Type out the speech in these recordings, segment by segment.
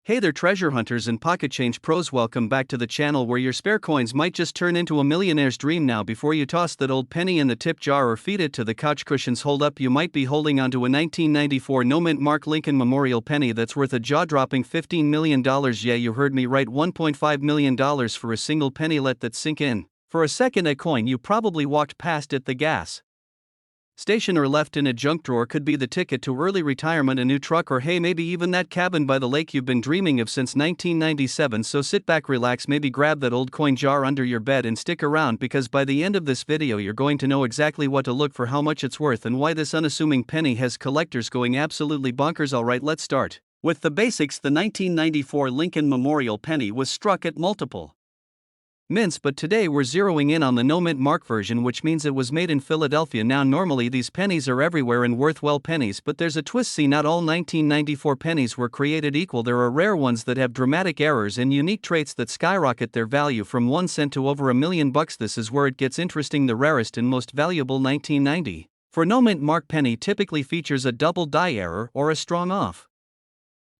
Hey there, treasure hunters and pocket change pros, welcome back to the channel where your spare coins might just turn into a millionaire's dream. Now, before you toss that old penny in the tip jar or feed it to the couch cushions, hold up, you might be holding onto a 1994 no-mint Mark Lincoln Memorial penny that's worth a jaw-dropping $15 million. Yeah, you heard me right, $1.5 million for a single penny. Let that sink in. For a second, a coin you probably walked past at the gas station or left in a junk drawer could be the ticket to early retirement, a new truck, or hey, maybe even that cabin by the lake you've been dreaming of since 1997. So sit back, relax, maybe grab that old coin jar under your bed and stick around, because by the end of this video you're going to know exactly what to look for, how much it's worth, and why this unassuming penny has collectors going absolutely bonkers. Alright, let's start with the basics. The 1994 Lincoln Memorial penny was struck at multiple mints, but today we're zeroing in on the no-mint Mark version, which means it was made in Philadelphia. Now, normally these pennies are everywhere and worth well pennies, but there's a twist. See, not all 1994 pennies were created equal. There are rare ones that have dramatic errors and unique traits that skyrocket their value from 1 cent to over $1 million. This is where it gets interesting. The rarest and most valuable 1990 for no-mint Mark penny typically features a double die error or a strong off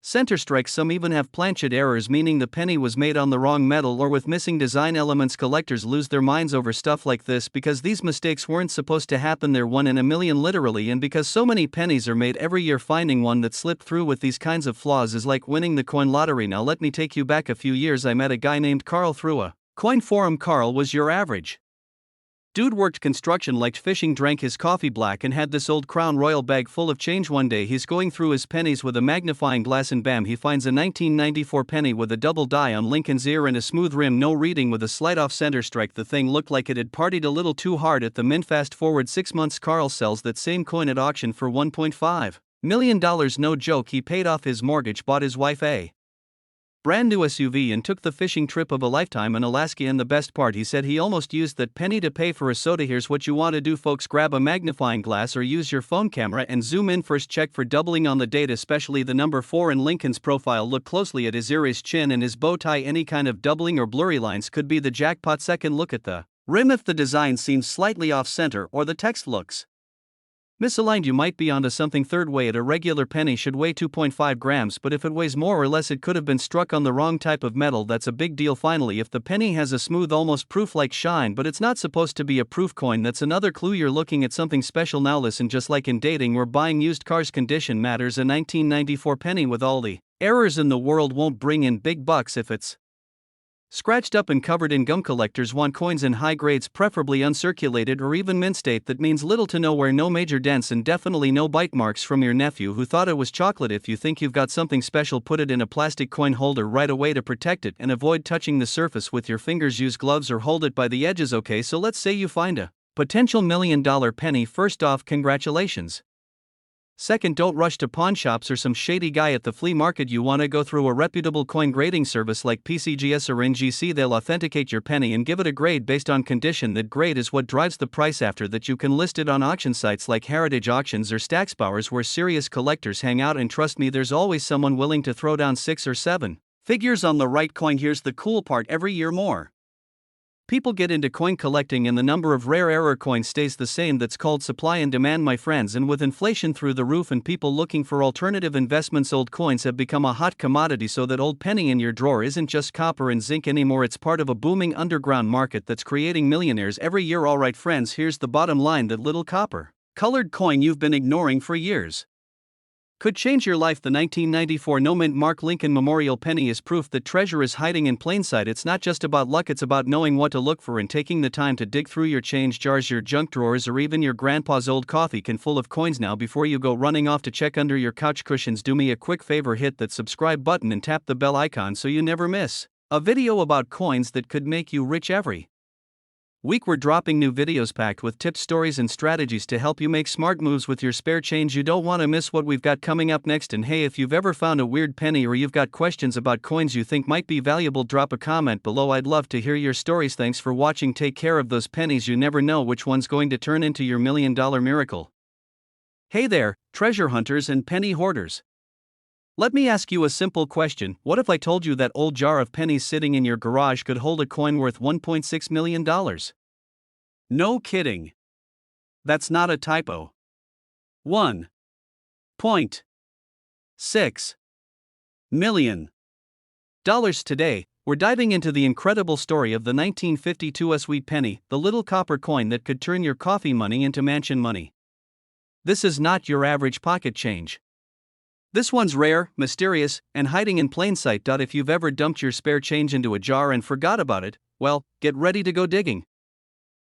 center strike. Some even have planchet errors, meaning the penny was made on the wrong metal or with missing design elements. Collectors lose their minds over stuff like this because these mistakes weren't supposed to happen. They're 1 in a million literally, and because so many pennies are made every year, finding one that slipped through with these kinds of flaws is like winning the coin lottery. Now let me take you back a few years. I met a guy named Carl through a coin forum. Carl was your average dude, worked construction, liked fishing, drank his coffee black, and had this old Crown Royal bag full of change. One day he's going through his pennies with a magnifying glass and bam, he finds a 1994 penny with a double die on Lincoln's ear and a smooth rim, no reading, with a slight off center strike. The thing looked like it had partied a little too hard at the mint. Fast forward 6 months, Carl sells that same coin at auction for $1.5 million. No joke, he paid off his mortgage, bought his wife a brand new SUV, and took the fishing trip of a lifetime in Alaska. And the best part, he said he almost used that penny to pay for a soda. Here's what you want to do, folks: grab a magnifying glass or use your phone camera and zoom in. First, check for doubling on the date, especially the number 4 in Lincoln's profile. Look closely at his ear, his chin, and his bow tie. Any kind of doubling or blurry lines could be the jackpot. Second, look at the rim. If the design seems slightly off center or the text looks misaligned, you might be onto something. Third, weigh it. A regular penny should weigh 2.5 grams, but if it weighs more or less, it could have been struck on the wrong type of metal. That's a big deal. Finally, if the penny has a smooth, almost proof-like shine, but it's not supposed to be a proof coin, that's another clue you're looking at something special. Now listen, just like in dating or buying used cars, condition matters. A 1994 penny with all the errors in the world won't bring in big bucks if it's scratched up and covered in gum. Collectors want coins in high grades, preferably uncirculated or even mint state. That means little to no wear, no major dents, and definitely no bite marks from your nephew who thought it was chocolate. If you think you've got something special, put it in a plastic coin holder right away to protect it, and avoid touching the surface with your fingers. Use gloves or hold it by the edges. Okay, so let's say you find a potential $1 million penny. First off, congratulations. Second, don't rush to pawn shops or some shady guy at the flea market. You want to go through a reputable coin grading service like PCGS or NGC. They'll authenticate your penny and give it a grade based on condition. That grade is what drives the price. After that, you can list it on auction sites like Heritage Auctions or Stacksbowers, where serious collectors hang out. And trust me, there's always someone willing to throw down 6 or 7 figures on the right coin. Here's the cool part: every year more people get into coin collecting and the number of rare error coins stays the same. That's called supply and demand, my friends, and with inflation through the roof and people looking for alternative investments, old coins have become a hot commodity. So that old penny in your drawer isn't just copper and zinc anymore, it's part of a booming underground market that's creating millionaires every year. Alright friends, here's the bottom line: that little copper colored coin you've been ignoring for years could change your life. The 1994 no-mint Mark Lincoln Memorial penny is proof that treasure is hiding in plain sight. It's not just about luck, it's about knowing what to look for and taking the time to dig through your change jars, your junk drawers, or even your grandpa's old coffee can full of coins. Now, before you go running off to check under your couch cushions, do me a quick favor: hit that subscribe button and tap the bell icon so you never miss a video about coins that could make you rich. Every week we're dropping new videos packed with tips, stories, and strategies to help you make smart moves with your spare change. You don't want to miss what we've got coming up next. And hey, if you've ever found a weird penny or you've got questions about coins you think might be valuable, drop a comment below. I'd love to hear your stories. Thanks for watching. Take care of those pennies. You never know which one's going to turn into your $1 million miracle. Hey there, treasure hunters and penny hoarders. Let me ask you a simple question: what if I told you that old jar of pennies sitting in your garage could hold a coin worth $1.6 million? No kidding. That's not a typo. 1.6 million. Dollars today, we're diving into the incredible story of the 1952 sweet penny, the little copper coin that could turn your coffee money into mansion money. This is not your average pocket change. This one's rare, mysterious, and hiding in plain sight. If you've ever dumped your spare change into a jar and forgot about it, well, get ready to go digging.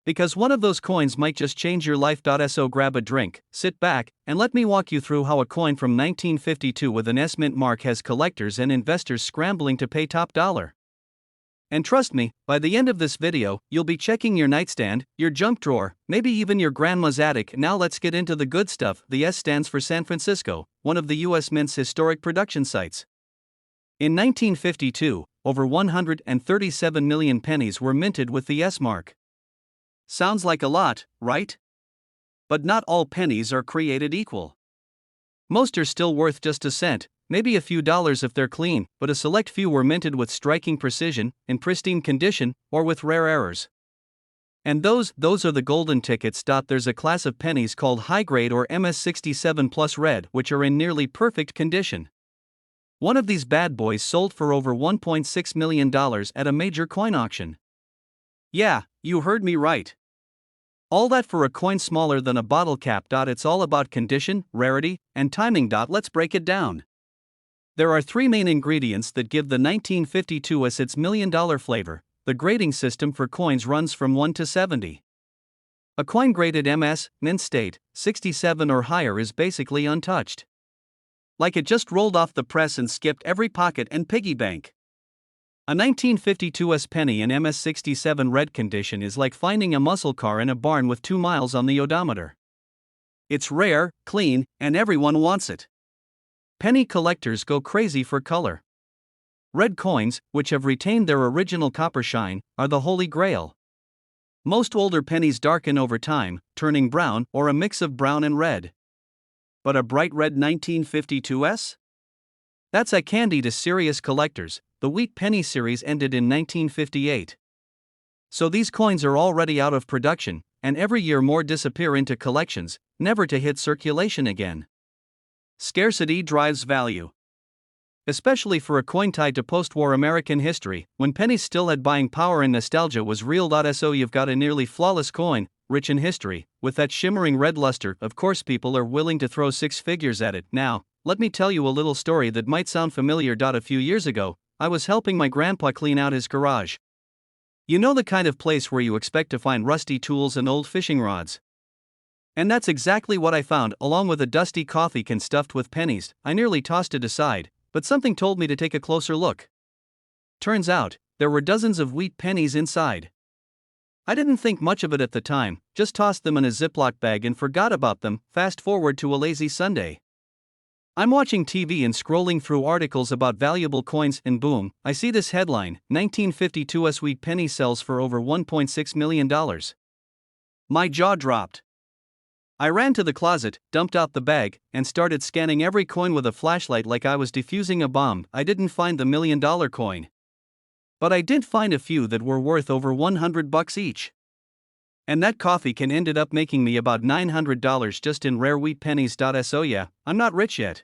Because one of those coins might just change your life. So grab a drink, sit back, and let me walk you through how a coin from 1952 with an S mint mark has collectors and investors scrambling to pay top dollar. And trust me, by the end of this video, you'll be checking your nightstand, your junk drawer, maybe even your grandma's attic. Now let's get into the good stuff. The S stands for San Francisco, one of the US Mint's historic production sites. In 1952, over 137 million pennies were minted with the S mark. Sounds like a lot, right? But not all pennies are created equal. Most are still worth just a cent, maybe a few dollars if they're clean, but a select few were minted with striking precision, in pristine condition, or with rare errors. And those are the golden tickets. There's a class of pennies called high grade or MS67 plus red, which are in nearly perfect condition. One of these bad boys sold for over $1.6 million at a major coin auction. Yeah, you heard me right. All that for a coin smaller than a bottle cap. It's all about condition, rarity, and timing. Let's break it down. There are three main ingredients that give the 1952 S its $1 million flavor. The grading system for coins runs from 1 to 70. A coin graded MS, mint state, 67 or higher is basically untouched. Like it just rolled off the press and skipped every pocket and piggy bank. A 1952 S penny in MS67 red condition is like finding a muscle car in a barn with 2 miles on the odometer. It's rare, clean, and everyone wants it. Penny collectors go crazy for color. Red coins, which have retained their original copper shine, are the holy grail. Most older pennies darken over time, turning brown or a mix of brown and red. But a bright red 1952 S? That's a candy to serious collectors. The wheat penny series ended in 1958. So these coins are already out of production, and every year more disappear into collections, never to hit circulation again. Scarcity drives value. Especially for a coin tied to post-war American history, when pennies still had buying power and nostalgia was real. So you've got a nearly flawless coin, rich in history, with that shimmering red luster. Of course people are willing to throw six figures at it. Now, let me tell you a little story that might sound familiar. A few years ago, I was helping my grandpa clean out his garage. You know, the kind of place where you expect to find rusty tools and old fishing rods. And that's exactly what I found, along with a dusty coffee can stuffed with pennies. I nearly tossed it aside, but something told me to take a closer look. Turns out, there were dozens of wheat pennies inside. I didn't think much of it at the time, just tossed them in a Ziploc bag and forgot about them. Fast forward to a lazy Sunday. I'm watching TV and scrolling through articles about valuable coins, and boom, I see this headline: 1952 S wheat penny sells for over $1.6 million. My jaw dropped. I ran to the closet, dumped out the bag, and started scanning every coin with a flashlight like I was defusing a bomb. I didn't find the $1 million coin. But I did find a few that were worth over $100 each. And that coffee can ended up making me about $900 just in rare wheat pennies. So yeah, I'm not rich yet.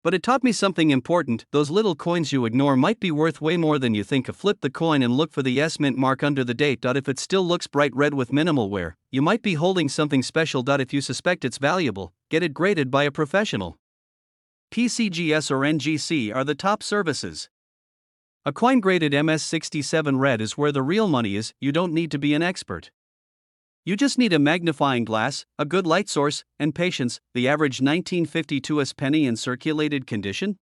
But it taught me something important: those little coins you ignore might be worth way more than you think. Flip the coin and look for the S mint mark under the date. If it still looks bright red with minimal wear, you might be holding something special. If you suspect it's valuable, get it graded by a professional. PCGS or NGC are the top services. A coin graded MS67 red is where the real money is. You don't need to be an expert. You just need a magnifying glass, a good light source, and patience. The average 1952 S penny in circulated condition?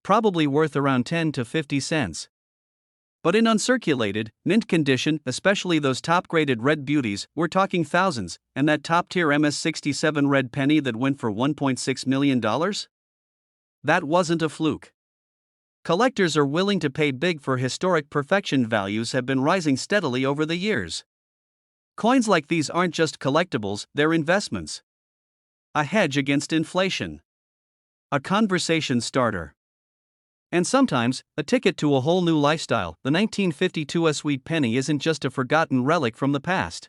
Probably worth around 10 to 50 cents. But in uncirculated, mint condition, especially those top-graded red beauties, we're talking thousands. And that top-tier MS67 red penny that went for $1.6 million? That wasn't a fluke. Collectors are willing to pay big for historic perfection. Values have been rising steadily over the years. Coins like these aren't just collectibles, they're investments. A hedge against inflation. A conversation starter. And sometimes, a ticket to a whole new lifestyle. The 1952 S wheat penny isn't just a forgotten relic from the past.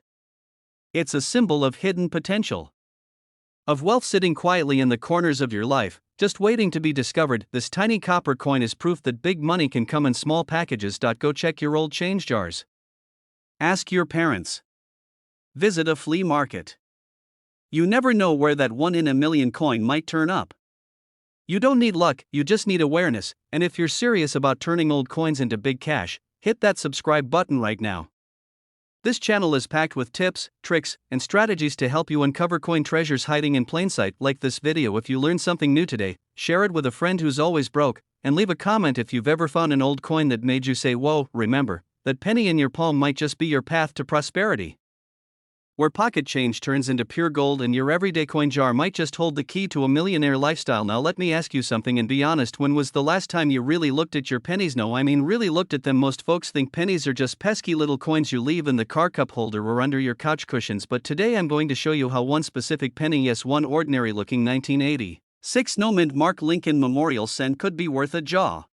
It's a symbol of hidden potential. Of wealth sitting quietly in the corners of your life. Just waiting to be discovered. This tiny copper coin is proof that big money can come in small packages. Go check your old change jars. Ask your parents. Visit a flea market. You never know where that 1 in a million coin might turn up. You don't need luck, you just need awareness, and if you're serious about turning old coins into big cash, hit that subscribe button right now. This channel is packed with tips, tricks, and strategies to help you uncover coin treasures hiding in plain sight. Like this video if you learned something new today, share it with a friend who's always broke, and leave a comment if you've ever found an old coin that made you say whoa. Remember, that penny in your palm might just be your path to prosperity. Where pocket change turns into pure gold and your everyday coin jar might just hold the key to a millionaire lifestyle. Now let me ask you something and be honest, when was the last time you really looked at your pennies? No, I mean really looked at them. Most folks think pennies are just pesky little coins you leave in the car cup holder or under your couch cushions, but today I'm going to show you how one specific penny, yes, one ordinary looking 1986 no-mint Mark Lincoln Memorial cent could be worth a jaw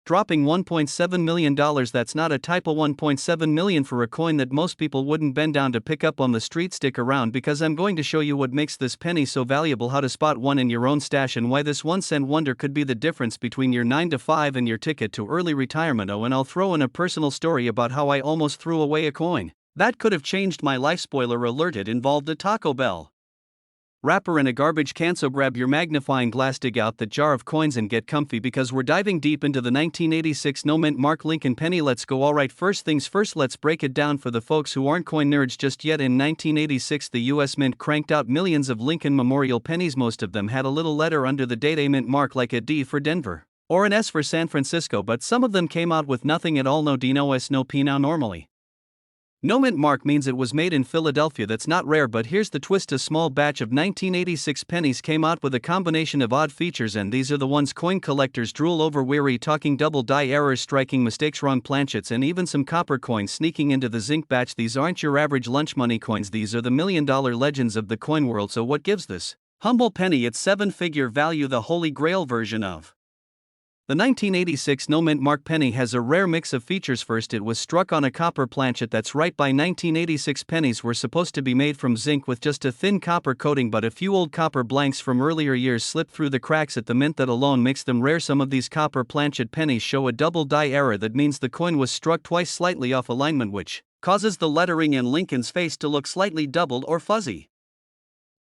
dropping $1.7 million. That's not a typo. $1.7 million for a coin that most people wouldn't bend down to pick up on the street. Stick around because I'm going to show you what makes this penny so valuable, how to spot one in your own stash, and why this 1 cent wonder could be the difference between your 9 to 5 and your ticket to early retirement. Oh, and I'll throw in a personal story about how I almost threw away a coin that could have changed my life. Spoiler alert, it involved a Taco Bell wrapper in a garbage can. So grab your magnifying glass, dig out the jar of coins, and get comfy because we're diving deep into the 1986 no-mint Mark Lincoln penny. Let's go. Alright, first things first, let's break it down for the folks who aren't coin nerds just yet. In 1986, the US Mint cranked out millions of Lincoln Memorial pennies. Most of them had a little letter under the date, a mint mark, like a D for Denver or an S for San Francisco, but some of them came out with nothing at all. No D, no S, no P. Now normally no mint mark means it was made in Philadelphia. That's not rare, but here's the twist: a small batch of 1986 pennies came out with a combination of odd features, and these are the ones coin collectors drool over. Weary talking double die errors, striking mistakes, wrong planchets, and even some copper coins sneaking into the zinc batch. These aren't your average lunch money coins, these are the million-dollar legends of the coin world. So what gives this humble penny its seven-figure value? The holy grail version of the 1986 no-mint Mark penny has a rare mix of features. First, it was struck on a copper planchet. That's right, by 1986 pennies were supposed to be made from zinc with just a thin copper coating, but a few old copper blanks from earlier years slipped through the cracks at the mint. That alone makes them rare. Some of these copper planchet pennies show a double die error. That means the coin was struck twice slightly off alignment, which causes the lettering in Lincoln's face to look slightly doubled or fuzzy.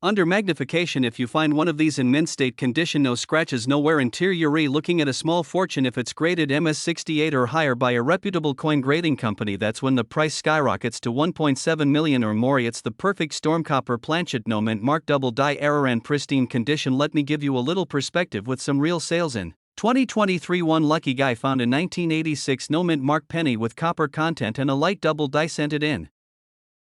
Under magnification, if you find one of these in mint state condition, no scratches, no wear and tear, you're looking at a small fortune. If it's graded MS68 or higher by a reputable coin grading company, that's when the price skyrockets to $1.7 million or more. It's the perfect storm. Copper planchet no mint mark, double die error, and pristine condition. Let me give you a little perspective with some real sales in 2023. One lucky guy found a 1986 no mint Mark penny with copper content and a light double die sent it in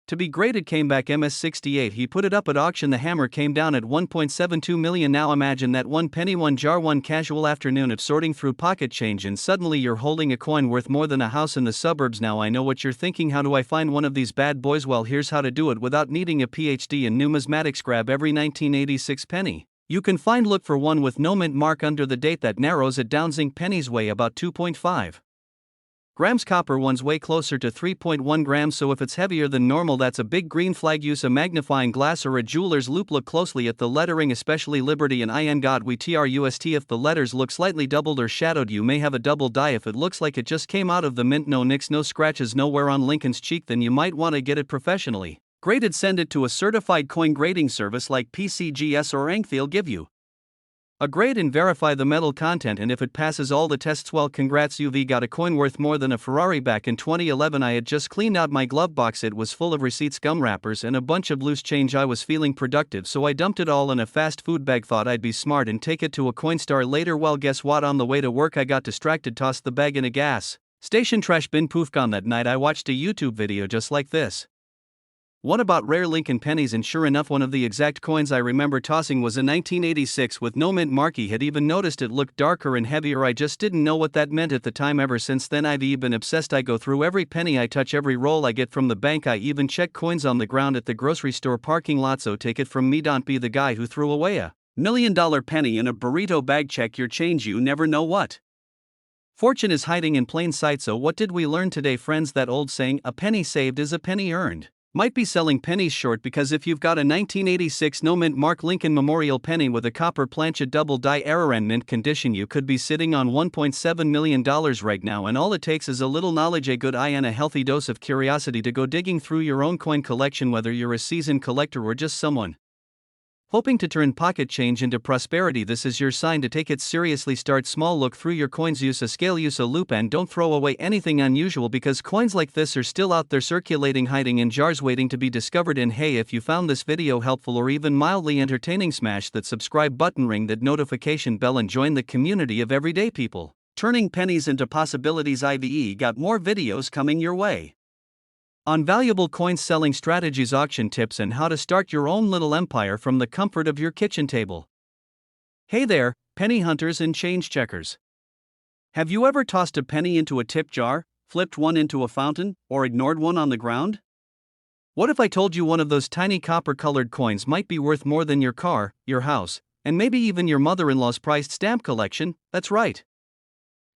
to be graded. Came back MS68. He put it up at auction. The hammer came down at $1.72 million. Now imagine that, one penny, one jar, one casual afternoon of sorting through pocket change, and suddenly you're holding a coin worth more than a house in the suburbs. Now I know what you're thinking: how do I find one of these bad boys? Well, here's how to do it without needing a PhD in numismatics. Grab every 1986 penny you can find. Look for one with no mint mark under the date. That narrows it down. Zinc pennies weigh about 2.5 grams. Copper ones weigh closer to 3.1 grams, so if it's heavier than normal, that's a big green flag. Use a magnifying glass or a jeweler's loupe. Look closely at the lettering, especially Liberty and IN God We Trust. If the letters look slightly doubled or shadowed, you may have a double die. If it looks like it just came out of the mint, no nicks, no scratches, no wear on Lincoln's cheek, then you might want to get it professionally graded. Send it to a certified coin grading service like PCGS or Ank. They'll give you a grade and verify the metal content, and if it passes all the tests, well, congrats, you've got a coin worth more than a Ferrari. Back in 2011, I had just cleaned out my glove box. It was full of receipts, gum wrappers, and a bunch of loose change. I was feeling productive, so I dumped it all in a fast food bag. Thought I'd be smart and take it to a coin star later. Well, guess what? On the way to work I got distracted, tossed the bag in a gas station trash bin. Poof, gone. That night I watched a YouTube video just like this. One about rare Lincoln pennies, and sure enough, one of the exact coins I remember tossing was a 1986 with no mint mark. Had even noticed it looked darker and heavier. I just didn't know what that meant at the time. Ever since then I've been obsessed. I go through every penny I touch, every roll I get from the bank. I even check coins on the ground at the grocery store parking lot. So take it from me, don't be the guy who threw away a $1 million penny in a burrito bag. Check your change, you never know what fortune is hiding in plain sight. So what did we learn today, friends? That old saying, a penny saved is a penny earned. Might be selling pennies short because if you've got a 1986 no mint mark Lincoln Memorial penny with a copper planchet double die error and mint condition, you could be sitting on $1.7 million right now, and all it takes is a little knowledge, a good eye, and a healthy dose of curiosity to go digging through your own coin collection, whether you're a seasoned collector or just someone hoping to turn pocket change into prosperity. This is your sign to take it seriously. Start small, look through your coins, use a scale, use a loop, and don't throw away anything unusual, because coins like this are still out there circulating, hiding in jars, waiting to be discovered. And hey, if you found this video helpful or even mildly entertaining, smash that subscribe button, ring that notification bell, and join the community of everyday people turning pennies into possibilities. IVE got more videos coming your way on valuable coins, selling strategies, auction tips, and how to start your own little empire from the comfort of your kitchen table. Hey there, penny hunters and change checkers. Have you ever tossed a penny into a tip jar, flipped one into a fountain, or ignored one on the ground? What if I told you one of those tiny copper-colored coins might be worth more than your car, your house, and maybe even your mother-in-law's prized stamp collection? That's right.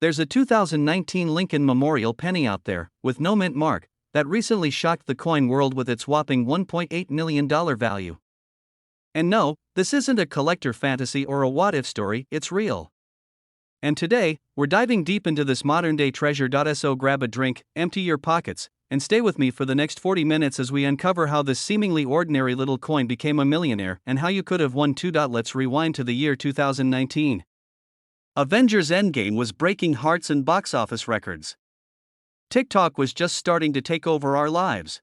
There's a 2019 Lincoln Memorial penny out there, with no mint mark, that recently shocked the coin world with its whopping $1.8 million value. And no, this isn't a collector fantasy or a what-if story, it's real. And today, we're diving deep into this modern-day treasure. So grab a drink, empty your pockets, and stay with me for the next 40 minutes as we uncover how this seemingly ordinary little coin became a millionaire, and how you could have won too. Let's rewind to the year 2019. Avengers Endgame was breaking hearts and box office records. TikTok was just starting to take over our lives.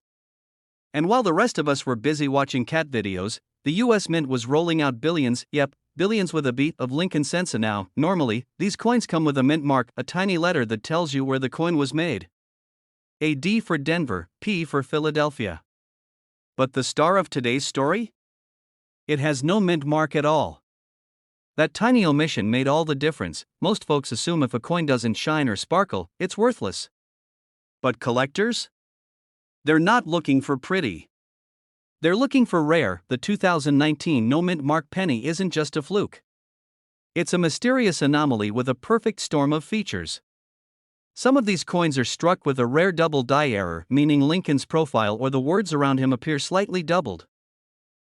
And while the rest of us were busy watching cat videos, the US Mint was rolling out billions, yep, billions with a B, of Lincoln cents. And now, normally, these coins come with a mint mark, a tiny letter that tells you where the coin was made. A D for Denver, P for Philadelphia. But the star of today's story? It has no mint mark at all. That tiny omission made all the difference. Most folks assume if a coin doesn't shine or sparkle, it's worthless. But collectors? They're not looking for pretty. They're looking for rare. The 2019 no mint mark penny isn't just a fluke. It's a mysterious anomaly with a perfect storm of features. Some of these coins are struck with a rare double die error, meaning Lincoln's profile or the words around him appear slightly doubled.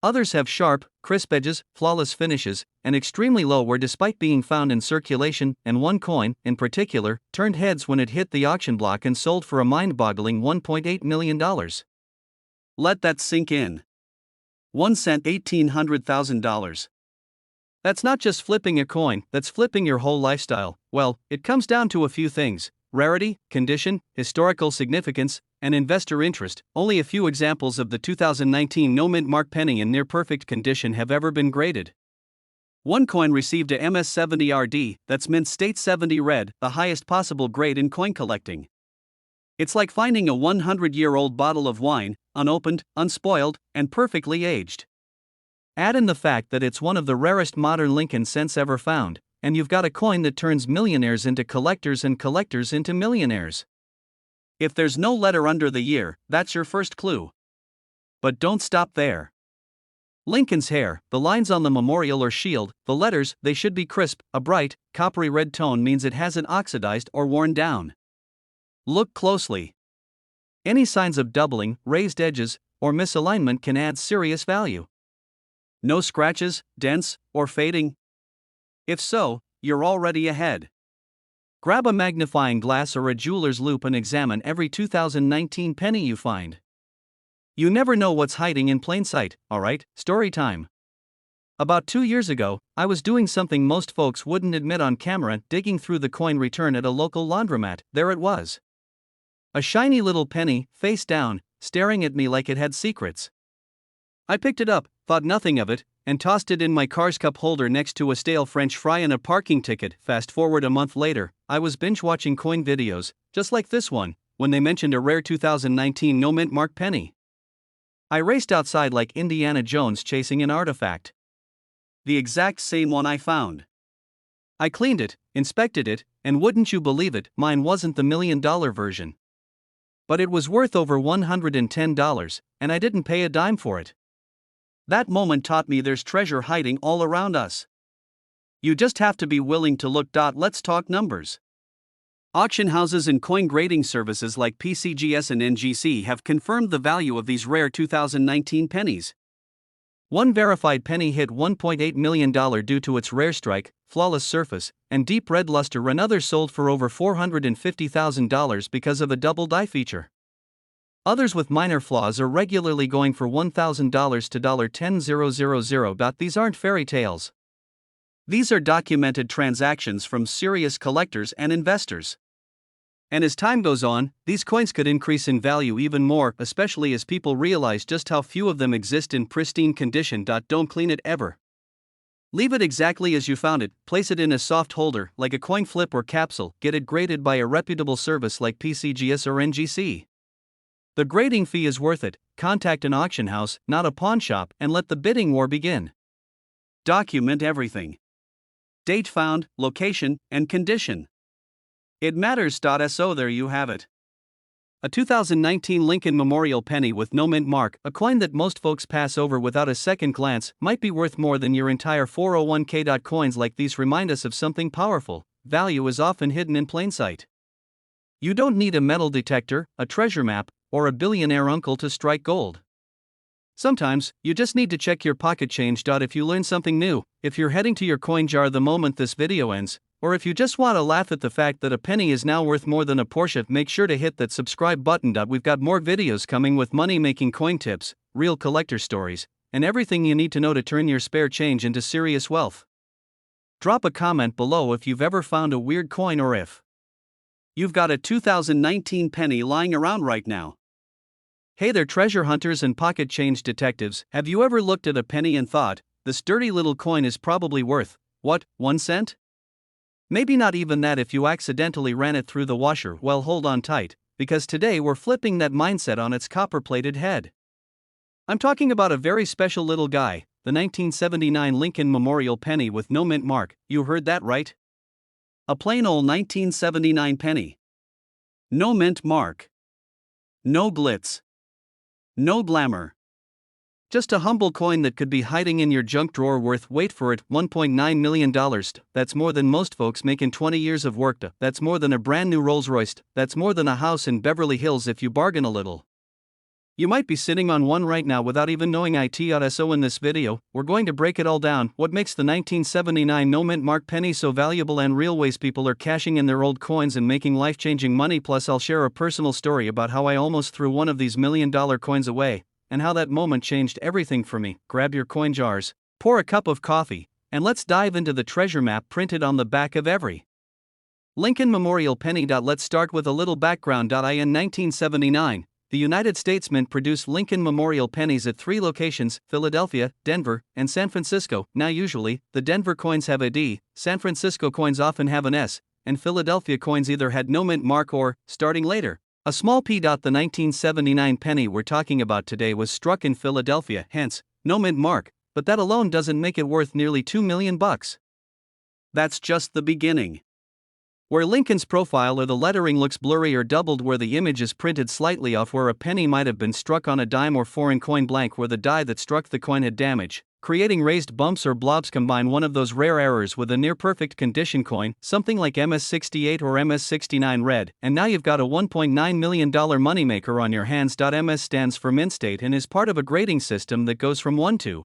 Others have sharp, crisp edges, flawless finishes, and extremely low wear despite being found in circulation, and one coin, in particular, turned heads when it hit the auction block and sold for a mind-boggling $1.8 million. Let that sink in. 1 cent, $1,800,000. That's not just flipping a coin, that's flipping your whole lifestyle. Well, it comes down to a few things: rarity, condition, historical significance, and investor interest. Only a few examples of the 2019 no mint mark penny in near perfect condition have ever been graded. One coin received a MS-70 RD, that's mint state 70 red, the highest possible grade in coin collecting. It's like finding a 100-year-old bottle of wine, unopened, unspoiled, and perfectly aged. Add in the fact that it's one of the rarest modern Lincoln cents ever found, and you've got a coin that turns millionaires into collectors and collectors into millionaires. If there's no letter under the year, that's your first clue. But don't stop there. Lincoln's hair, the lines on the memorial or shield, the letters, they should be crisp. A bright, coppery red tone means it hasn't oxidized or worn down. Look closely. Any signs of doubling, raised edges, or misalignment can add serious value. No scratches, dents, or fading? If so, you're already ahead. Grab a magnifying glass or a jeweler's loupe and examine every 2019 penny you find. You never know what's hiding in plain sight. Alright, story time. About 2 years ago, I was doing something most folks wouldn't admit on camera, digging through the coin return at a local laundromat. There it was. A shiny little penny, face down, staring at me like it had secrets. I picked it up, thought nothing of it, and tossed it in my car's cup holder next to a stale French fry and a parking ticket. Fast forward a month later, I was binge-watching coin videos, just like this one, when they mentioned a rare 2019 no mint mark penny. I raced outside like Indiana Jones chasing an artifact. The exact same one I found. I cleaned it, inspected it, and wouldn't you believe it, mine wasn't the $1 million version. But it was worth over $110, and I didn't pay a dime for it. That moment taught me there's treasure hiding all around us. You just have to be willing to look. Let's talk numbers. Auction houses and coin grading services like PCGS and NGC have confirmed the value of these rare 2019 pennies. One verified penny hit $1.8 million due to its rare strike, flawless surface, and deep red luster. Another sold for over $450,000 because of a double die feature. Others with minor flaws are regularly going for $1,000 to $10,000. These aren't fairy tales. These are documented transactions from serious collectors and investors. And as time goes on, these coins could increase in value even more, especially as people realize just how few of them exist in pristine condition. Don't clean it ever. Leave it exactly as you found it, place it in a soft holder, like a coin flip or capsule, get it graded by a reputable service like PCGS or NGC. The grading fee is worth it. Contact an auction house, not a pawn shop, and let the bidding war begin. Document everything. Date found, location, and condition. It matters. So there you have it. A 2019 Lincoln Memorial penny with no mint mark, a coin that most folks pass over without a second glance, might be worth more than your entire 401k. Coins like these remind us of something powerful. Value is often hidden in plain sight. You don't need a metal detector, a treasure map, or a billionaire uncle to strike gold. Sometimes, you just need to check your pocket change. If you learn something new, if you're heading to your coin jar the moment this video ends, or if you just want to laugh at the fact that a penny is now worth more than a Porsche, make sure to hit that subscribe button. We've got more videos coming with money-making coin tips, real collector stories, and everything you need to know to turn your spare change into serious wealth. Drop a comment below if you've ever found a weird coin or if you've got a 2019 penny lying around right now. Hey there, treasure hunters and pocket change detectives, have you ever looked at a penny and thought, this dirty little coin is probably worth, what, 1 cent? Maybe not even that if you accidentally ran it through the washer. Well, hold on tight, because today we're flipping that mindset on its copper-plated head. I'm talking about a very special little guy, the 1979 Lincoln Memorial penny with no mint mark. You heard that right? A plain old 1979 penny. No mint mark. No glitz. No glamour. Just a humble coin that could be hiding in your junk drawer worth, wait for it, $1.9 million. That's more than most folks make in 20 years of work. That's more than a brand new Rolls Royce. That's more than a house in Beverly Hills if you bargain a little. You might be sitting on one right now without even knowing it. So in this video, we're going to break it all down. What makes the 1979 no mint mark penny so valuable and real ways people are cashing in their old coins and making life-changing money. Plus I'll share a personal story about how I almost threw one of these $1 million coins away, and how that moment changed everything for me. Grab your coin jars, pour a cup of coffee, and let's dive into the treasure map printed on the back of every Lincoln Memorial penny. Let's start with a little background. In 1979, the United States Mint produced Lincoln Memorial pennies at 3 locations, Philadelphia, Denver, and San Francisco. Now usually, the Denver coins have a D, San Francisco coins often have an S, and Philadelphia coins either had no mint mark or, starting later, a small P. The 1979 penny we're talking about today was struck in Philadelphia, hence, no mint mark, but that alone doesn't make it worth nearly $2 million. That's just the beginning. Where Lincoln's profile or the lettering looks blurry or doubled, where the image is printed slightly off, where a penny might have been struck on a dime or foreign coin blank, where the die that struck the coin had damage, creating raised bumps or blobs. Combine one of those rare errors with a near-perfect condition coin, something like MS68 or MS69 red, and now you've got a $1.9 million moneymaker on your hands. MS stands for mint state and is part of a grading system that goes from 1 to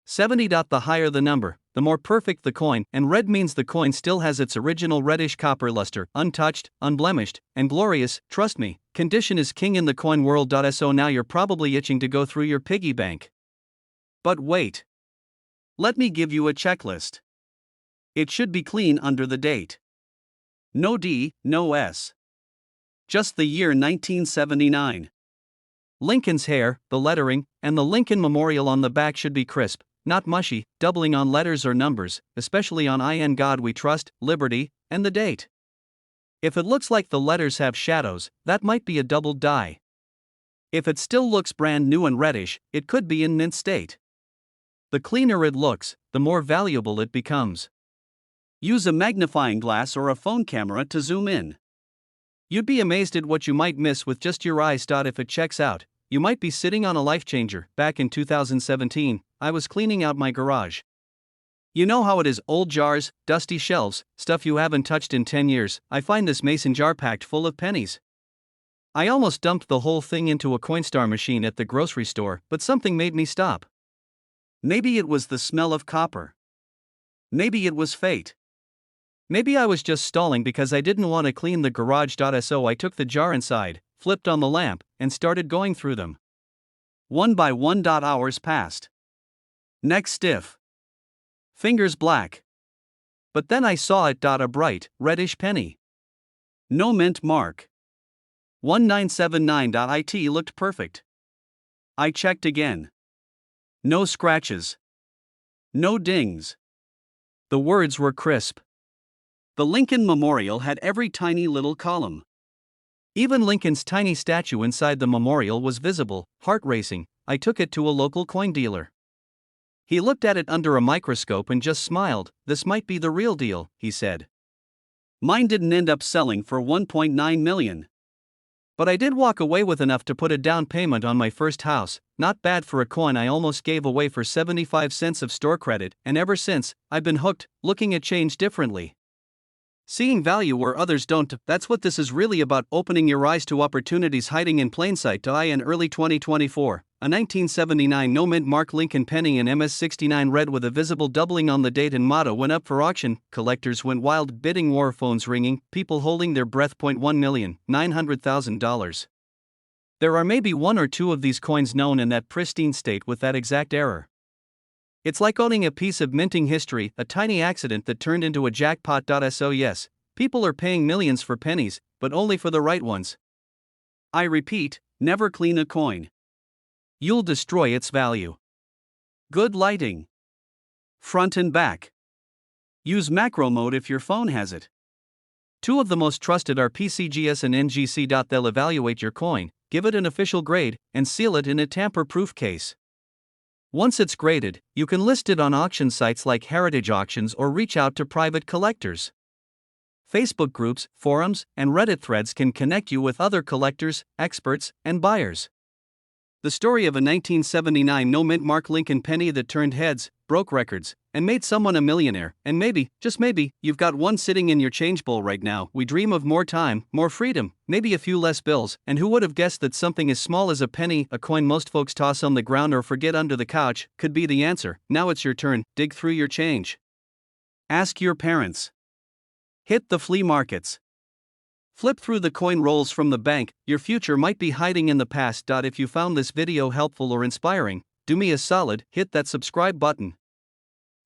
70. The higher the number, the more perfect the coin, and red means the coin still has its original reddish copper luster, untouched, unblemished, and glorious. Trust me, condition is king in the coin world. So now you're probably itching to go through your piggy bank. But wait. Let me give you a checklist. It should be clean under the date. No D, no S. Just the year 1979. Lincoln's hair, the lettering, and the Lincoln Memorial on the back should be crisp, not mushy, doubling on letters or numbers, especially on In God We Trust, Liberty, and the date. If it looks like the letters have shadows, that might be a doubled die. If it still looks brand new and reddish, it could be in mint state. The cleaner it looks, the more valuable it becomes. Use a magnifying glass or a phone camera to zoom in. You'd be amazed at what you might miss with just your eyes. If it checks out, you might be sitting on a life changer. Back in 2017, I was cleaning out my garage. You know how it is, old jars, dusty shelves, stuff you haven't touched in 10 years. I find this mason jar packed full of pennies. I almost dumped the whole thing into a Coinstar machine at the grocery store, but something made me stop. Maybe it was the smell of copper. Maybe it was fate. Maybe I was just stalling because I didn't want to clean the garage. So I took the jar inside, flipped on the lamp, and started going through them. One by one. Hours passed. Neck stiff. Fingers black. But then I saw it. A bright, reddish penny. No mint mark. 1979. It looked perfect. I checked again. No scratches. No dings. The words were crisp. The Lincoln Memorial had every tiny little column. Even Lincoln's tiny statue inside the memorial was visible. Heart racing, I took it to a local coin dealer. He looked at it under a microscope and just smiled. This might be the real deal, he said. Mine didn't end up selling for $1.9 million. But I did walk away with enough to put a down payment on my first house. Not bad for a coin I almost gave away for 75 cents of store credit, and ever since, I've been hooked, looking at change differently. Seeing value where others don't, that's what this is really about, opening your eyes to opportunities hiding in plain sight. In early 2024, a 1979 no-mint mark Lincoln penny in MS69 red with a visible doubling on the date and motto went up for auction. Collectors went wild, bidding war, phones ringing, people holding their breath. $1,900,000. There are maybe one or two of these coins known in that pristine state with that exact error. It's like owning a piece of minting history, a tiny accident that turned into a jackpot. So yes, people are paying millions for pennies, but only for the right ones. I repeat, never clean a coin. You'll destroy its value. Good lighting. Front and back. Use macro mode if your phone has it. Two of the most trusted are PCGS and NGC. They'll evaluate your coin, give it an official grade, and seal it in a tamper-proof case. Once it's graded, you can list it on auction sites like Heritage Auctions or reach out to private collectors. Facebook groups, forums, and Reddit threads can connect you with other collectors, experts, and buyers. The story of a 1979 no-mint mark Lincoln penny that turned heads, broke records, and made someone a millionaire. And maybe, just maybe, you've got one sitting in your change bowl right now. We dream of more time, more freedom, maybe a few less bills, and who would have guessed that something as small as a penny, a coin most folks toss on the ground or forget under the couch, could be the answer. Now it's your turn. Dig through your change. Ask your parents. Hit the flea markets. Flip through the coin rolls from the bank. Your future might be hiding in the past. If you found this video helpful or inspiring, do me a solid, hit that subscribe button.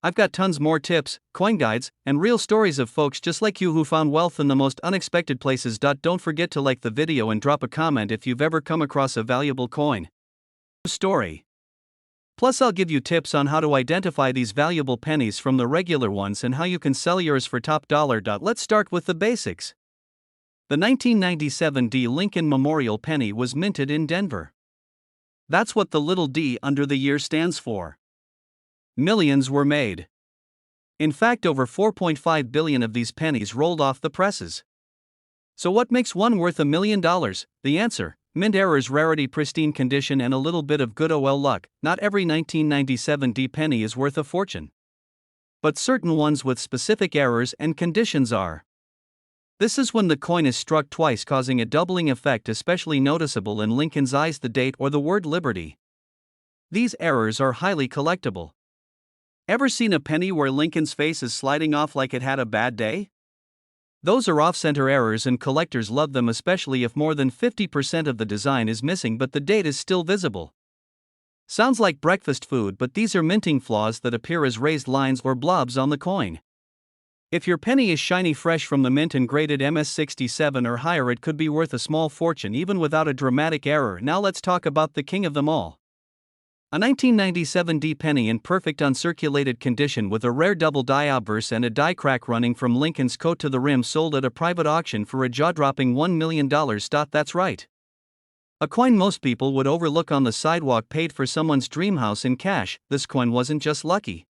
I've got tons more tips, coin guides, and real stories of folks just like you who found wealth in the most unexpected places. Don't forget to like the video and drop a comment if you've ever come across a valuable coin story. Plus, I'll give you tips on how to identify these valuable pennies from the regular ones and how you can sell yours for top dollar. Let's start with the basics. The 1997 D Lincoln Memorial penny was minted in Denver. That's what the little d under the year stands for. Millions were made. In fact, over 4.5 billion of these pennies rolled off the presses. So what makes one worth $1 million? The answer: mint errors, rarity, pristine condition, and a little bit of good OL luck. Not every 1997 D penny is worth a fortune. But certain ones with specific errors and conditions are. This is when the coin is struck twice, causing a doubling effect especially noticeable in Lincoln's eyes: the date or the word liberty. These errors are highly collectible. Ever seen a penny where Lincoln's face is sliding off like it had a bad day? Those are off-center errors and collectors love them, especially if more than 50% of the design is missing but the date is still visible. Sounds like breakfast food, but these are minting flaws that appear as raised lines or blobs on the coin. If your penny is shiny fresh from the mint and graded MS67 or higher, it could be worth a small fortune even without a dramatic error. Now let's talk about the king of them all. A 1997 D penny in perfect uncirculated condition with a rare double die obverse and a die crack running from Lincoln's coat to the rim, sold at a private auction for a jaw-dropping $1 million. That's right. A coin most people would overlook on the sidewalk, paid for someone's dream house in cash. This coin wasn't just lucky.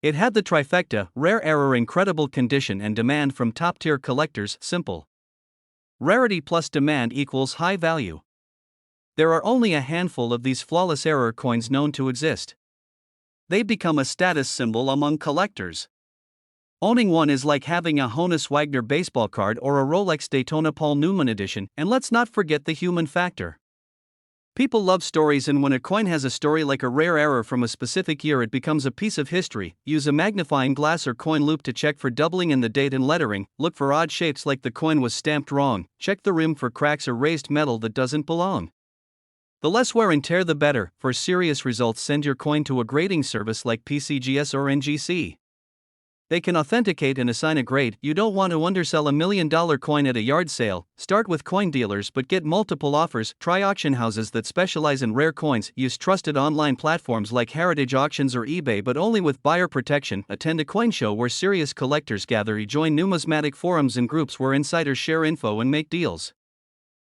It had the trifecta: rare error, incredible condition, and demand from top-tier collectors. Simple. Rarity plus demand equals high value. There are only a handful of these flawless error coins known to exist. They become a status symbol among collectors. Owning one is like having a Honus Wagner baseball card or a Rolex Daytona Paul Newman edition, and let's not forget the human factor. People love stories, and when a coin has a story like a rare error from a specific year, it becomes a piece of history. Use a magnifying glass or coin loupe to check for doubling in the date and lettering. Look for odd shapes like the coin was stamped wrong. Check the rim for cracks or raised metal that doesn't belong. The less wear and tear the better. For serious results, send your coin to a grading service like PCGS or NGC. They can authenticate and assign a grade. You don't want to undersell a $1 million coin at a yard sale. Start with coin dealers but get multiple offers. Try auction houses that specialize in rare coins. Use trusted online platforms like Heritage Auctions or eBay, but only with buyer protection. Attend a coin show where serious collectors gather. Join numismatic forums and groups where insiders share info and make deals.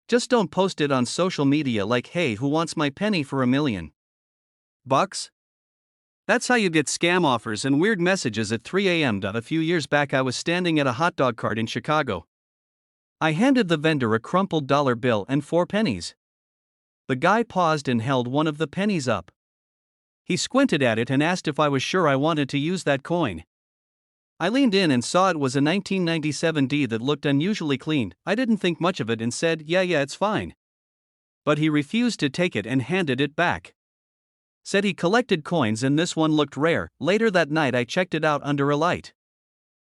Just don't post it on social media like, "Hey, who wants my penny for $1 million?" That's how you get scam offers and weird messages at 3 a.m. A few years back, I was standing at a hot dog cart in Chicago. I handed the vendor a crumpled dollar bill and 4 pennies. The guy paused and held one of the pennies up. He squinted at it and asked if I was sure I wanted to use that coin. I leaned in and saw it was a 1997 D that looked unusually clean. I didn't think much of it and said, yeah, it's fine. But he refused to take it and handed it back. Said he collected coins and this one looked rare. Later that night I checked it out under a light.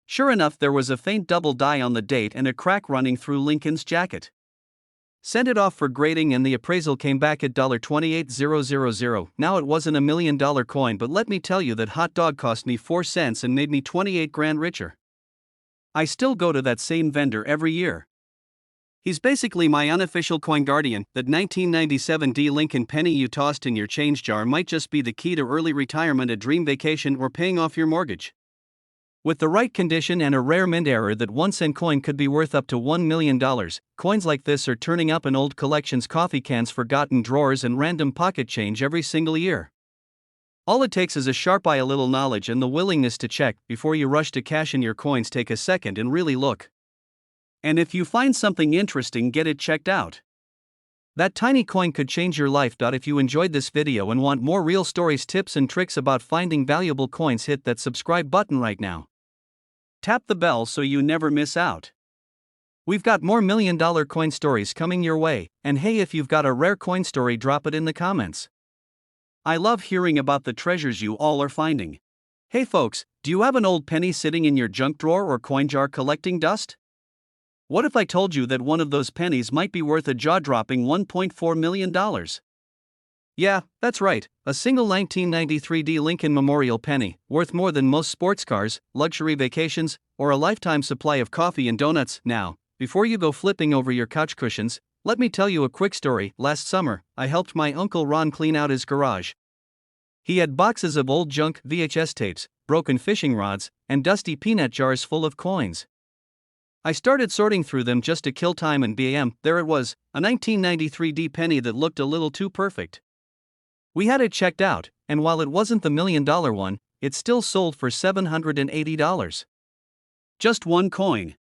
Sure enough, there was a faint double die on the date and a crack running through Lincoln's jacket. Sent it off for grading and the appraisal came back at $28,000. Now it wasn't a $1 million coin, but let me tell you that hot dog cost me 4 cents and made me 28 grand richer. I still go to that same vendor every year. He's basically my unofficial coin guardian. That 1997 D Lincoln penny you tossed in your change jar might just be the key to early retirement, a dream vacation, or paying off your mortgage. With the right condition and a rare mint error, that 1 cent coin could be worth up to $1 million. Coins like this are turning up in old collections, coffee cans, forgotten drawers, and random pocket change every single year. All it takes is a sharp eye, a little knowledge, and the willingness to check. Before you rush to cash in your coins, take a second and really look. And if you find something interesting, get it checked out. That tiny coin could change your life. If you enjoyed this video and want more real stories, tips, and tricks about finding valuable coins, hit that subscribe button right now. Tap the bell so you never miss out. We've got more $1 million coin stories coming your way, and hey, if you've got a rare coin story, drop it in the comments. I love hearing about the treasures you all are finding. Hey folks, do you have an old penny sitting in your junk drawer or coin jar collecting dust? What if I told you that one of those pennies might be worth a jaw-dropping $1.4 million? Yeah, that's right, a single 1993 D Lincoln Memorial penny, worth more than most sports cars, luxury vacations, or a lifetime supply of coffee and donuts. Now, before you go flipping over your couch cushions, let me tell you a quick story. Last summer, I helped my Uncle Ron clean out his garage. He had boxes of old junk, VHS tapes, broken fishing rods, and dusty peanut jars full of coins. I started sorting through them just to kill time, and bam, there it was, a 1993 D penny that looked a little too perfect. We had it checked out, and while it wasn't the $1 million one, it still sold for $780. Just one coin.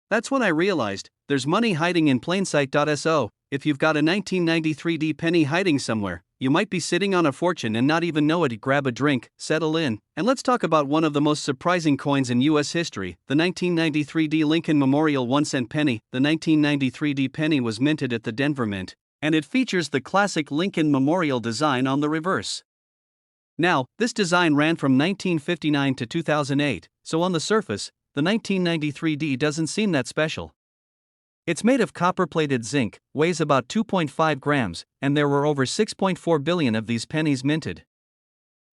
That's when I realized, there's money hiding in plain sight. So, if you've got a 1993 D penny hiding somewhere, you might be sitting on a fortune and not even know it. Grab a drink, settle in, and let's talk about one of the most surprising coins in U.S. history, the 1993 D Lincoln Memorial 1 cent penny. The 1993 D penny was minted at the Denver Mint, and it features the classic Lincoln Memorial design on the reverse. Now, this design ran from 1959 to 2008, so on the surface, the 1993 D doesn't seem that special. It's made of copper-plated zinc, weighs about 2.5 grams, and there were over 6.4 billion of these pennies minted.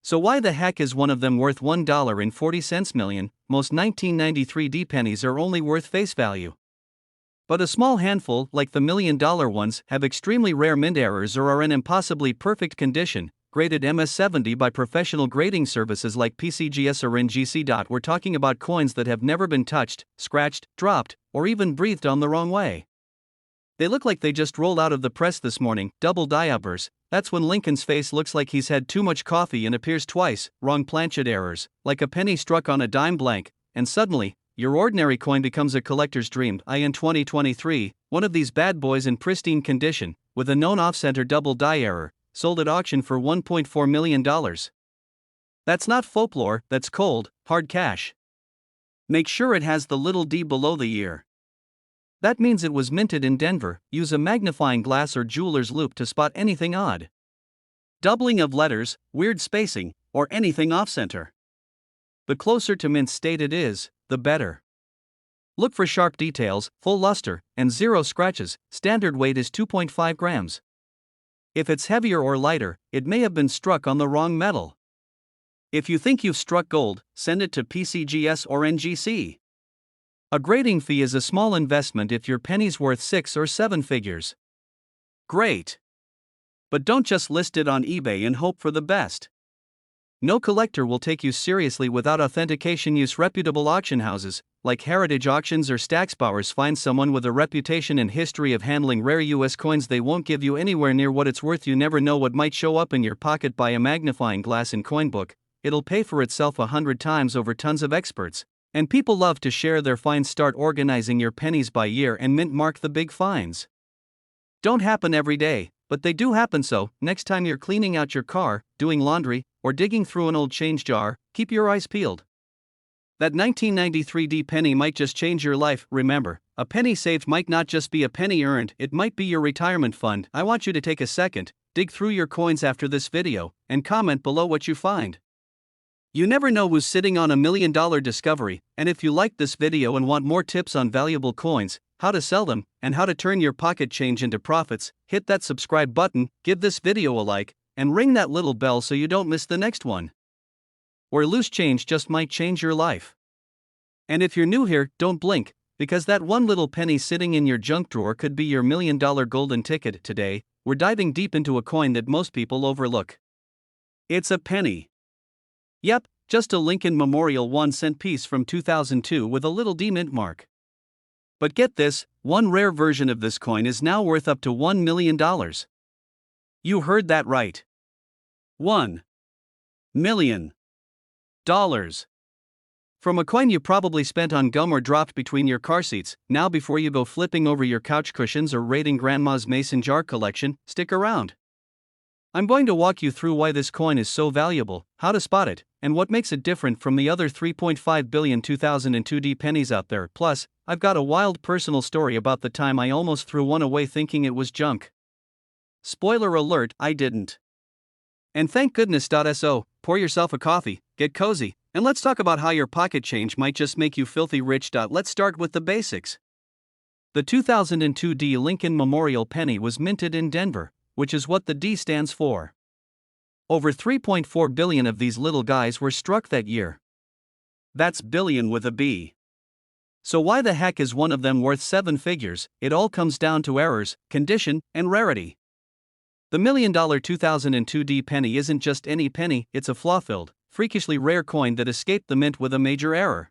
So why the heck is one of them worth $1.40 million? Most 1993 D pennies are only worth face value. But a small handful, like the $1 million ones, have extremely rare mint errors or are in impossibly perfect condition, graded MS-70 by professional grading services like PCGS or NGC. We're talking about coins that have never been touched, scratched, dropped, or even breathed on the wrong way. They look like they just rolled out of the press this morning. Double die uppers, that's when Lincoln's face looks like he's had too much coffee and appears twice. Wrong planchet errors, like a penny struck on a dime blank, and suddenly, your ordinary coin becomes a collector's dream. In 2023, one of these bad boys in pristine condition, with a known off-center double die error, sold at auction for $1.4 million. That's not folklore, that's cold, hard cash. Make sure it has the little d below the year. That means it was minted in Denver. Use a magnifying glass or jeweler's loupe to spot anything odd. Doubling of letters, weird spacing, or anything off-center. The closer to mint state it is, the better. Look for sharp details, full luster, and zero scratches. Standard weight is 2.5 grams. If it's heavier or lighter, it may have been struck on the wrong metal. If you think you've struck gold, send it to PCGS or NGC. A grading fee is a small investment if your penny's worth 6 or 7 figures. Great! But don't just list it on eBay and hope for the best. No collector will take you seriously without authentication. Use reputable auction houses, like Heritage Auctions or Stacksbowers. Find someone with a reputation and history of handling rare US coins. They won't give you anywhere near what it's worth. You never know what might show up in your pocket. Buy a magnifying glass in Coinbook. It'll pay for itself 100 times over. Tons of experts, and people love to share their finds. Start organizing your pennies by year and mint mark the big finds. Don't happen every day, but they do happen. So, next time you're cleaning out your car, doing laundry, or digging through an old change jar, keep your eyes peeled. That 1993 D penny might just change your life. Remember, a penny saved might not just be a penny earned, it might be your retirement fund. I want you to take a second, dig through your coins after this video, and comment below what you find. You never know who's sitting on $1 million discovery, and if you liked this video and want more tips on valuable coins, how to sell them, and how to turn your pocket change into profits, hit that subscribe button, give this video a like, and ring that little bell so you don't miss the next one. Where loose change just might change your life. And if you're new here, don't blink, because that one little penny sitting in your junk drawer could be your $1 million golden ticket. Today, we're diving deep into a coin that most people overlook. It's a penny. Yep, just a Lincoln Memorial 1-cent piece from 2002 with a little D mint mark. But get this, one rare version of this coin is now worth up to $1 million. You heard that right. $1 million. From a coin you probably spent on gum or dropped between your car seats. Now before you go flipping over your couch cushions or raiding grandma's mason jar collection, stick around. I'm going to walk you through why this coin is so valuable, how to spot it, and what makes it different from the other 3.5 billion 2002 D pennies out there. Plus, I've got a wild personal story about the time I almost threw one away thinking it was junk. Spoiler alert, I didn't. And thank goodness. So, pour yourself a coffee, get cozy, and let's talk about how your pocket change might just make you filthy rich. Let's start with the basics. The 2002 D Lincoln Memorial penny was minted in Denver, which is what the D stands for. Over 3.4 billion of these little guys were struck that year. That's billion with a B. So why the heck is one of them worth 7 figures? It all comes down to errors, condition, and rarity. The $1 million 2002 D penny isn't just any penny, it's a flaw-filled, freakishly rare coin that escaped the mint with a major error.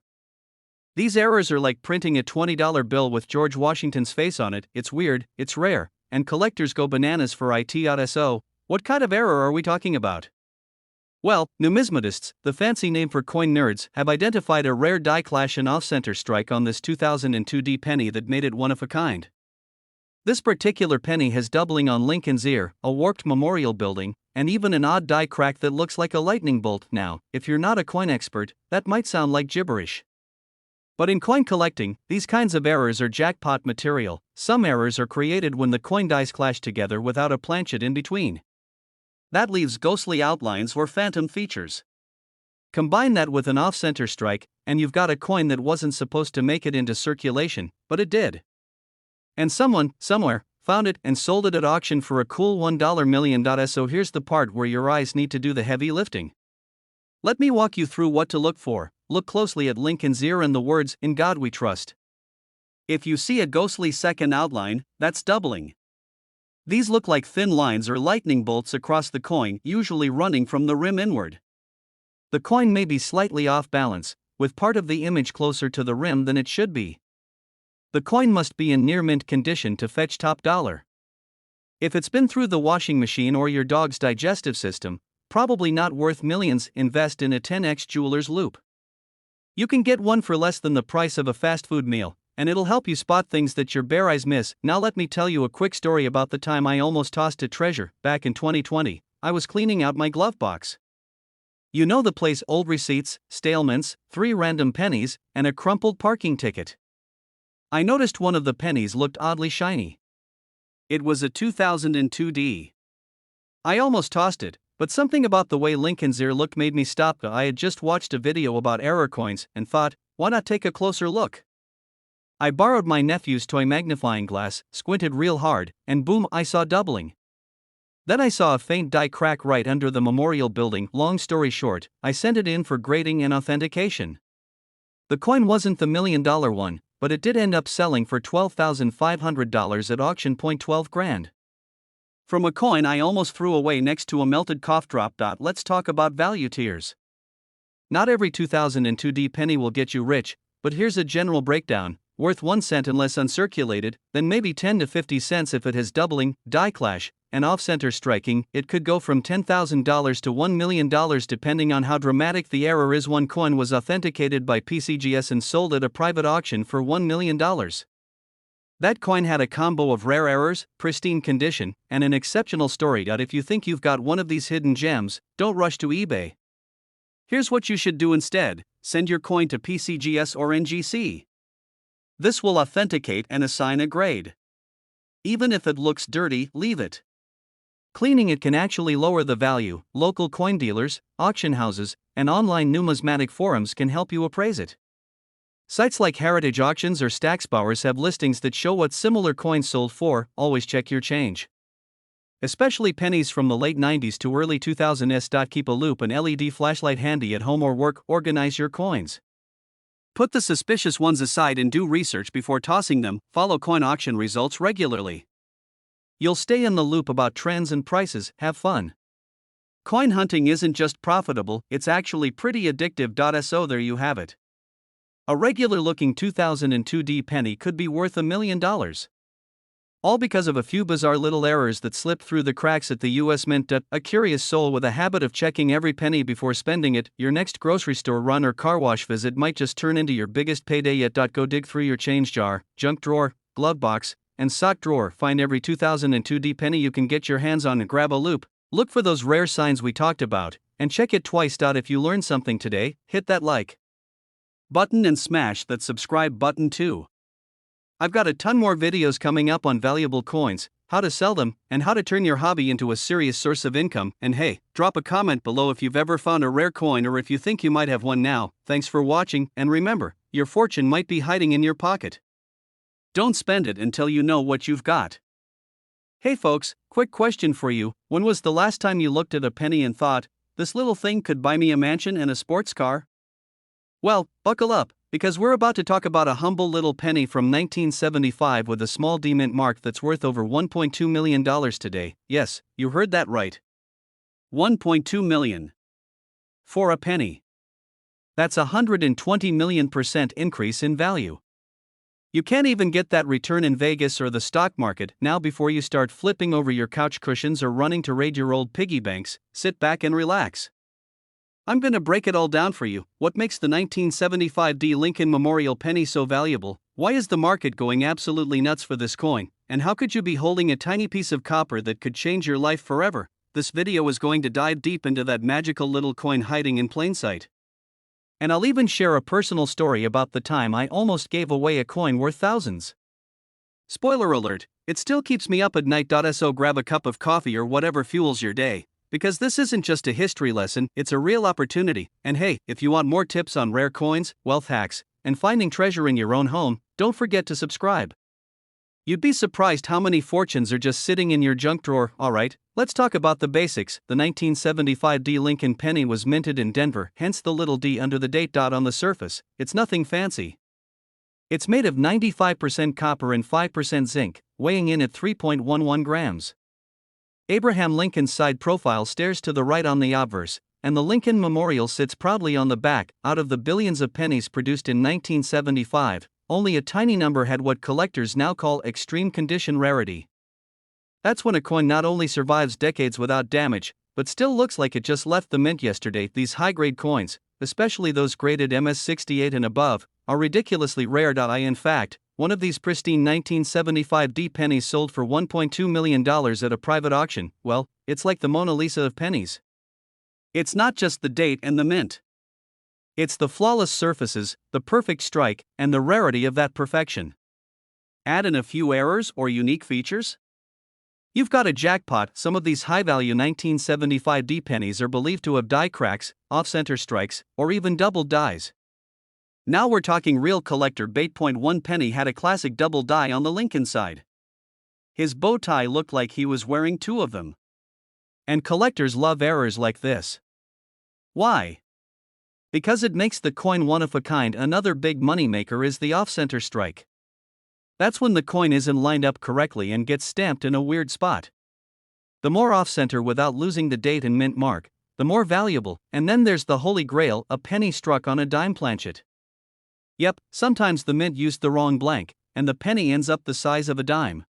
These errors are like printing a $20 bill with George Washington's face on it. It's weird, it's rare, and collectors go bananas for it. So, what kind of error are we talking about? Well, numismatists, the fancy name for coin nerds, have identified a rare die clash and off-center strike on this 2002 D penny that made it one of a kind. This particular penny has doubling on Lincoln's ear, a warped memorial building, and even an odd die crack that looks like a lightning bolt. Now, if you're not a coin expert, that might sound like gibberish. But in coin collecting, these kinds of errors are jackpot material. Some errors are created when the coin dies clash together without a planchet in between. That leaves ghostly outlines or phantom features. Combine that with an off-center strike, and you've got a coin that wasn't supposed to make it into circulation, but it did. And someone, somewhere, found it and sold it at auction for a cool $1 million. So here's the part where your eyes need to do the heavy lifting. Let me walk you through what to look for. Look closely at Lincoln's ear and the words, "In God We Trust." If you see a ghostly second outline, that's doubling. These look like thin lines or lightning bolts across the coin, usually running from the rim inward. The coin may be slightly off balance, with part of the image closer to the rim than it should be. The coin must be in near mint condition to fetch top dollar. If it's been through the washing machine or your dog's digestive system, probably not worth millions. Invest in a 10x jeweler's loupe. You can get one for less than the price of a fast food meal, and it'll help you spot things that your bare eyes miss. Now let me tell you a quick story about the time I almost tossed a treasure. Back in 2020, I was cleaning out my glove box. You know the place: old receipts, stalements, 3 random pennies, and a crumpled parking ticket. I noticed one of the pennies looked oddly shiny. It was a 2002 D. I almost tossed it, but something about the way Lincoln's ear looked made me stop. I had just watched a video about error coins and thought, why not take a closer look? I borrowed my nephew's toy magnifying glass, squinted real hard, and boom, I saw doubling. Then I saw a faint die crack right under the memorial building. Long story short, I sent it in for grading and authentication. The coin wasn't the $1 million one, but it did end up selling for $12,500 at auction. 12 grand. From a coin I almost threw away next to a melted cough drop. Let's talk about value tiers. Not every 2002 D penny will get you rich, but here's a general breakdown: worth 1 cent unless uncirculated, then maybe 10 to 50 cents if it has doubling, die clash, and off-center striking. It could go from $10,000 to $1 million depending on how dramatic the error is. One coin was authenticated by PCGS and sold at a private auction for $1 million. That coin had a combo of rare errors, pristine condition, and an exceptional story. If you think you've got one of these hidden gems, don't rush to eBay. Here's what you should do instead: send your coin to PCGS or NGC. This will authenticate and assign a grade. Even if it looks dirty, leave it. Cleaning it can actually lower the value. Local coin dealers, auction houses, and online numismatic forums can help you appraise it. Sites like Heritage Auctions or Stacksbowers have listings that show what similar coins sold for. Always check your change. Especially pennies from the late 90s to early 2000s. Keep a loop and LED flashlight handy at home or work. Organize your coins. Put the suspicious ones aside and do research before tossing them. Follow coin auction results regularly. You'll stay in the loop about trends and prices. Have fun. Coin hunting isn't just profitable, it's actually pretty addictive. So there you have it. A regular-looking 2002 D penny could be worth $1 million. All because of a few bizarre little errors that slipped through the cracks at the US Mint. A curious soul with a habit of checking every penny before spending it. Your next grocery store run or car wash visit might just turn into your biggest payday yet. Go dig through your change jar, junk drawer, glove box, and sock drawer. Find every 2002 D penny you can get your hands on and grab a loop. Look for those rare signs we talked about, and check it twice. If you learned something today, hit that like button and smash that subscribe button too. I've got a ton more videos coming up on valuable coins, how to sell them, and how to turn your hobby into a serious source of income. And hey, drop a comment below if you've ever found a rare coin or if you think you might have one now. Thanks for watching, and remember, your fortune might be hiding in your pocket. Don't spend it until you know what you've got. Hey folks, quick question for you: when was the last time you looked at a penny and thought, this little thing could buy me a mansion and a sports car? Well, buckle up, because we're about to talk about a humble little penny from 1975 with a small D mint mark that's worth over $1.2 million today. Yes, you heard that right. $1.2 million. For a penny. That's a 120 million% increase in value. You can't even get that return in Vegas or the stock market. Now, before you start flipping over your couch cushions or running to raid your old piggy banks, sit back and relax. I'm gonna break it all down for you. What makes the 1975 D Lincoln Memorial penny so valuable? Why is the market going absolutely nuts for this coin? And how could you be holding a tiny piece of copper that could change your life forever? This video is going to dive deep into that magical little coin hiding in plain sight. And I'll even share a personal story about the time I almost gave away a coin worth thousands. Spoiler alert, it still keeps me up at night. So grab a cup of coffee or whatever fuels your day, because this isn't just a history lesson, it's a real opportunity. And hey, if you want more tips on rare coins, wealth hacks, and finding treasure in your own home, don't forget to subscribe. You'd be surprised how many fortunes are just sitting in your junk drawer. Alright, let's talk about the basics. The 1975 D Lincoln penny was minted in Denver, hence the little d under the date. On the surface, it's nothing fancy. It's made of 95% copper and 5% zinc, weighing in at 3.11 grams. Abraham Lincoln's side profile stares to the right on the obverse, and the Lincoln Memorial sits proudly on the back. Out of the billions of pennies produced in 1975, only a tiny number had what collectors now call extreme condition rarity. That's when a coin not only survives decades without damage, but still looks like it just left the mint yesterday. These high-grade coins, especially those graded MS68 and above, are ridiculously rare. In fact, one of these pristine 1975 D pennies sold for $1.2 million at a private auction. Well, it's like the Mona Lisa of pennies. It's not just the date and the mint. It's the flawless surfaces, the perfect strike, and the rarity of that perfection. Add in a few errors or unique features? You've got a jackpot. Some of these high-value 1975D pennies are believed to have die cracks, off-center strikes, or even doubled dies. Now we're talking real collector bait. One penny had a classic double die on the Lincoln side. His bow tie looked like he was wearing two of them. And collectors love errors like this. Why? Because it makes the coin one of a kind. Another big moneymaker is the off-center strike. That's when the coin isn't lined up correctly and gets stamped in a weird spot. The more off-center without losing the date and mint mark, the more valuable. And then there's the holy grail, a penny struck on a dime planchet. Yep, sometimes the mint used the wrong blank, and the penny ends up the size of a dime.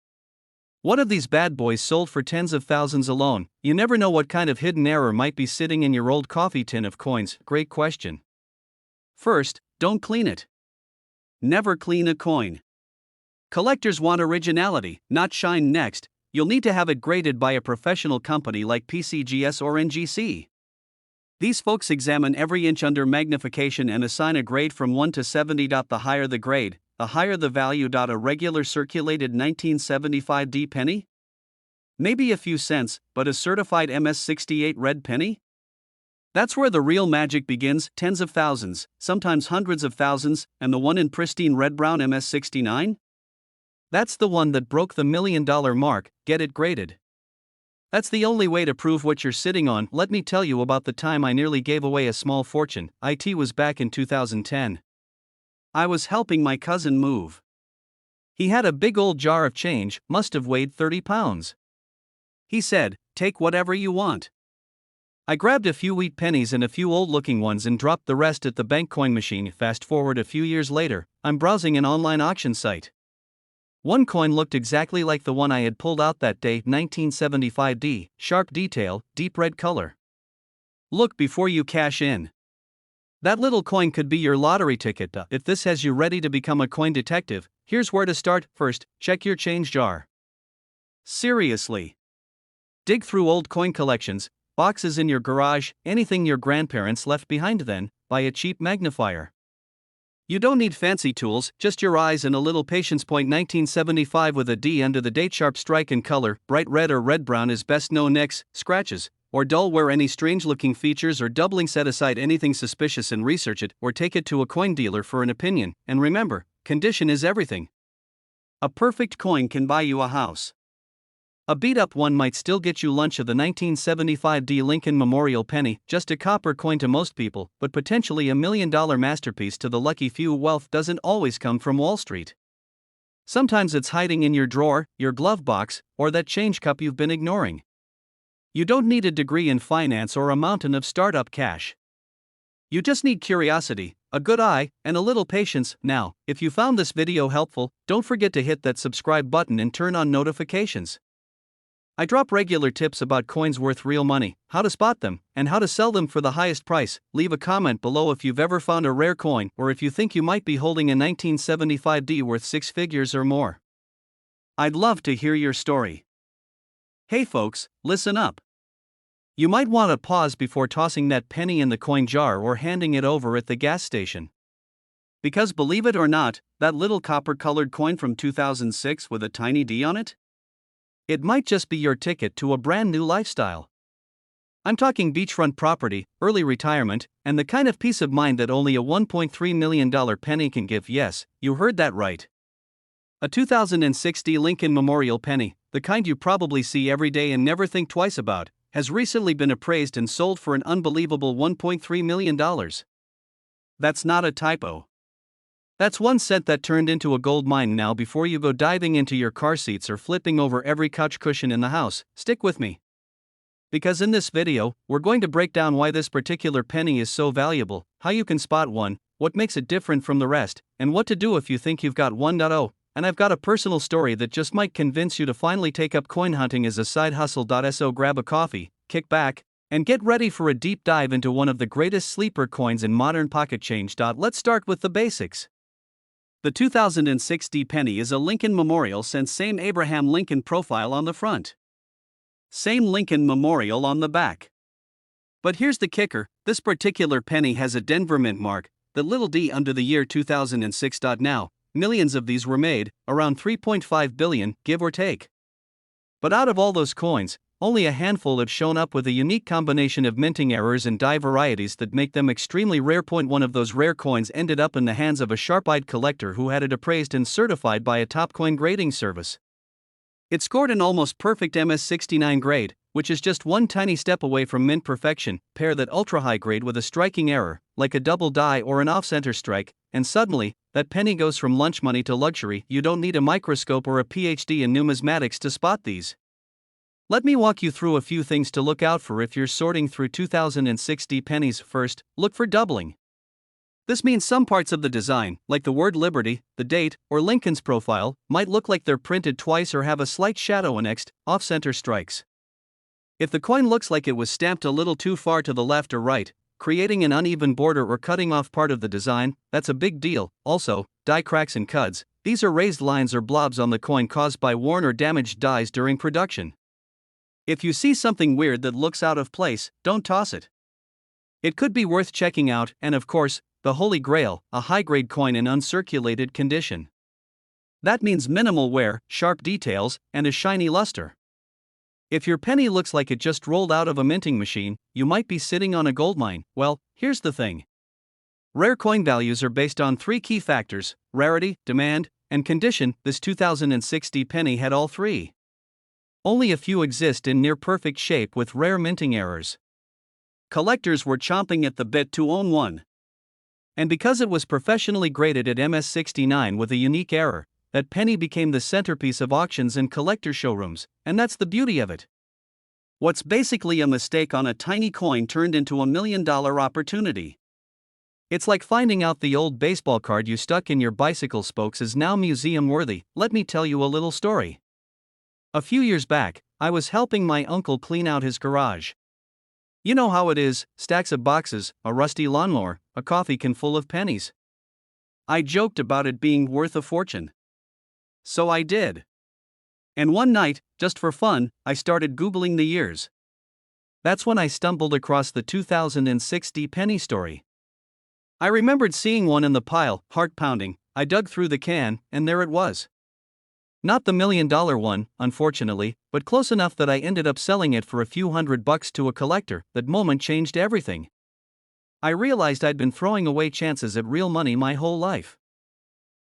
One of these bad boys sold for tens of thousands alone. You never know what kind of hidden error might be sitting in your old coffee tin of coins. Great question. First, don't clean it. Never clean a coin. Collectors want originality, not shine. Next, you'll need to have it graded by a professional company like PCGS or NGC. These folks examine every inch under magnification and assign a grade from 1 to 70. The higher the grade, the higher the value. A regular circulated 1975D penny? Maybe a few cents, but a certified MS68 red penny? That's where the real magic begins. Tens of thousands, sometimes hundreds of thousands, and the one in pristine red-brown MS69? That's the one that broke the $1 million mark. Get it graded. That's the only way to prove what you're sitting on. Let me tell you about the time I nearly gave away a small fortune. It was back in 2010. I was helping my cousin move. He had a big old jar of change, must have weighed 30 pounds. He said, "Take whatever you want." I grabbed a few wheat pennies and a few old-looking ones and dropped the rest at the bank coin machine. Fast forward a few years later, I'm browsing an online auction site. One coin looked exactly like the one I had pulled out that day, 1975D, sharp detail, deep red color. Look before you cash in. That little coin could be your lottery ticket. If this has you ready to become a coin detective, here's where to start. First, check your change jar. Seriously. Dig through old coin collections, boxes in your garage, anything your grandparents left behind. Then, buy a cheap magnifier. You don't need fancy tools, just your eyes and a little patience. 1975 with a D under the date, sharp strike and color, bright red or red-brown is best. No nicks, scratches, or dull wear. Any strange-looking features or doubling. Set aside anything suspicious and research it, or take it to a coin dealer for an opinion. And remember, condition is everything. A perfect coin can buy you a house. A beat-up one might still get you lunch. Of the 1975D Lincoln Memorial penny, just a copper coin to most people, but potentially $1 million masterpiece to the lucky few. Wealth doesn't always come from Wall Street. Sometimes it's hiding in your drawer, your glove box, or that change cup you've been ignoring. You don't need a degree in finance or a mountain of startup cash. You just need curiosity, a good eye, and a little patience. Now, if you found this video helpful, don't forget to hit that subscribe button and turn on notifications. I drop regular tips about coins worth real money, how to spot them, and how to sell them for the highest price. Leave a comment below if you've ever found a rare coin, or if you think you might be holding a 1975D worth 6 figures or more. I'd love to hear your story. Hey folks, listen up. You might want to pause before tossing that penny in the coin jar or handing it over at the gas station. Because believe it or not, that little copper-colored coin from 2006 with a tiny D on it? It might just be your ticket to a brand new lifestyle. I'm talking beachfront property, early retirement, and the kind of peace of mind that only a $1.3 million penny can give. Yes, you heard that right. A 2060 Lincoln Memorial penny, the kind you probably see every day and never think twice about, has recently been appraised and sold for an unbelievable $1.3 million. That's not a typo. That's 1 cent that turned into a gold mine. Now, before you go diving into your car seats or flipping over every couch cushion in the house, stick with me. Because in this video, we're going to break down why this particular penny is so valuable, how you can spot one, what makes it different from the rest, and what to do if you think you've got 1.0. And I've got a personal story that just might convince you to finally take up coin hunting as a side hustle. So grab a coffee, kick back, and get ready for a deep dive into one of the greatest sleeper coins in modern pocket change. Let's start with the basics. The 2060 penny is a Lincoln Memorial. Same Abraham Lincoln profile on the front. Same Lincoln Memorial on the back. But here's the kicker, this particular penny has a Denver mint mark, the little d under the year 2006. Now, millions of these were made, around 3.5 billion, give or take. But out of all those coins, only a handful have shown up with a unique combination of minting errors and die varieties that make them extremely rare. One of those rare coins ended up in the hands of a sharp-eyed collector who had it appraised and certified by a top coin grading service. It scored an almost perfect MS69 grade, which is just one tiny step away from mint perfection. Pair that ultra-high grade with a striking error, like a double die or an off-center strike, and suddenly, that penny goes from lunch money to luxury. You don't need a microscope or a PhD in numismatics to spot these. Let me walk you through a few things to look out for if you're sorting through 2060 pennies. First, look for doubling. This means some parts of the design, like the word Liberty, the date, or Lincoln's profile, might look like they're printed twice or have a slight shadow annexed, off-center strikes. If the coin looks like it was stamped a little too far to the left or right, creating an uneven border or cutting off part of the design, that's a big deal. Also, die cracks and cuds, these are raised lines or blobs on the coin caused by worn or damaged dies during production. If you see something weird that looks out of place, don't toss it. It could be worth checking out, and of course, the Holy Grail, a high-grade coin in uncirculated condition. That means minimal wear, sharp details, and a shiny luster. If your penny looks like it just rolled out of a minting machine, you might be sitting on a goldmine. Well, here's the thing. Rare coin values are based on three key factors: rarity, demand, and condition. This 2060 penny had all three. Only a few exist in near-perfect shape with rare minting errors. Collectors were chomping at the bit to own one. And because it was professionally graded at MS69 with a unique error, that penny became the centerpiece of auctions and collector showrooms, and that's the beauty of it. What's basically a mistake on a tiny coin turned into $1 million opportunity. It's like finding out the old baseball card you stuck in your bicycle spokes is now museum-worthy. Let me tell you a little story. A few years back, I was helping my uncle clean out his garage. You know how it is, stacks of boxes, a rusty lawnmower, a coffee can full of pennies. I joked about it being worth a fortune. So I did. And one night, just for fun, I started Googling the years. That's when I stumbled across the 2060 penny story. I remembered seeing one in the pile, heart pounding. I dug through the can, and there it was. Not the $1 million one, unfortunately, but close enough that I ended up selling it for a few $100 to a collector. That moment changed everything. I realized I'd been throwing away chances at real money my whole life.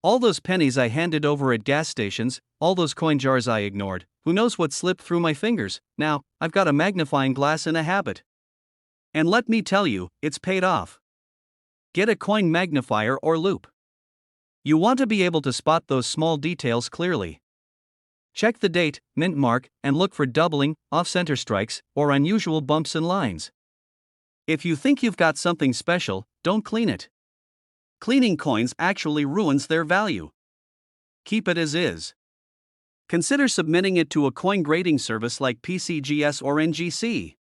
All those pennies I handed over at gas stations, all those coin jars I ignored, who knows what slipped through my fingers. Now, I've got a magnifying glass in a habit. And let me tell you, it's paid off. Get a coin magnifier or loupe. You want to be able to spot those small details clearly. Check the date, mint mark, and look for doubling, off-center strikes, or unusual bumps and lines. If you think you've got something special, don't clean it. Cleaning coins actually ruins their value. Keep it as is. Consider submitting it to a coin grading service like PCGS or NGC.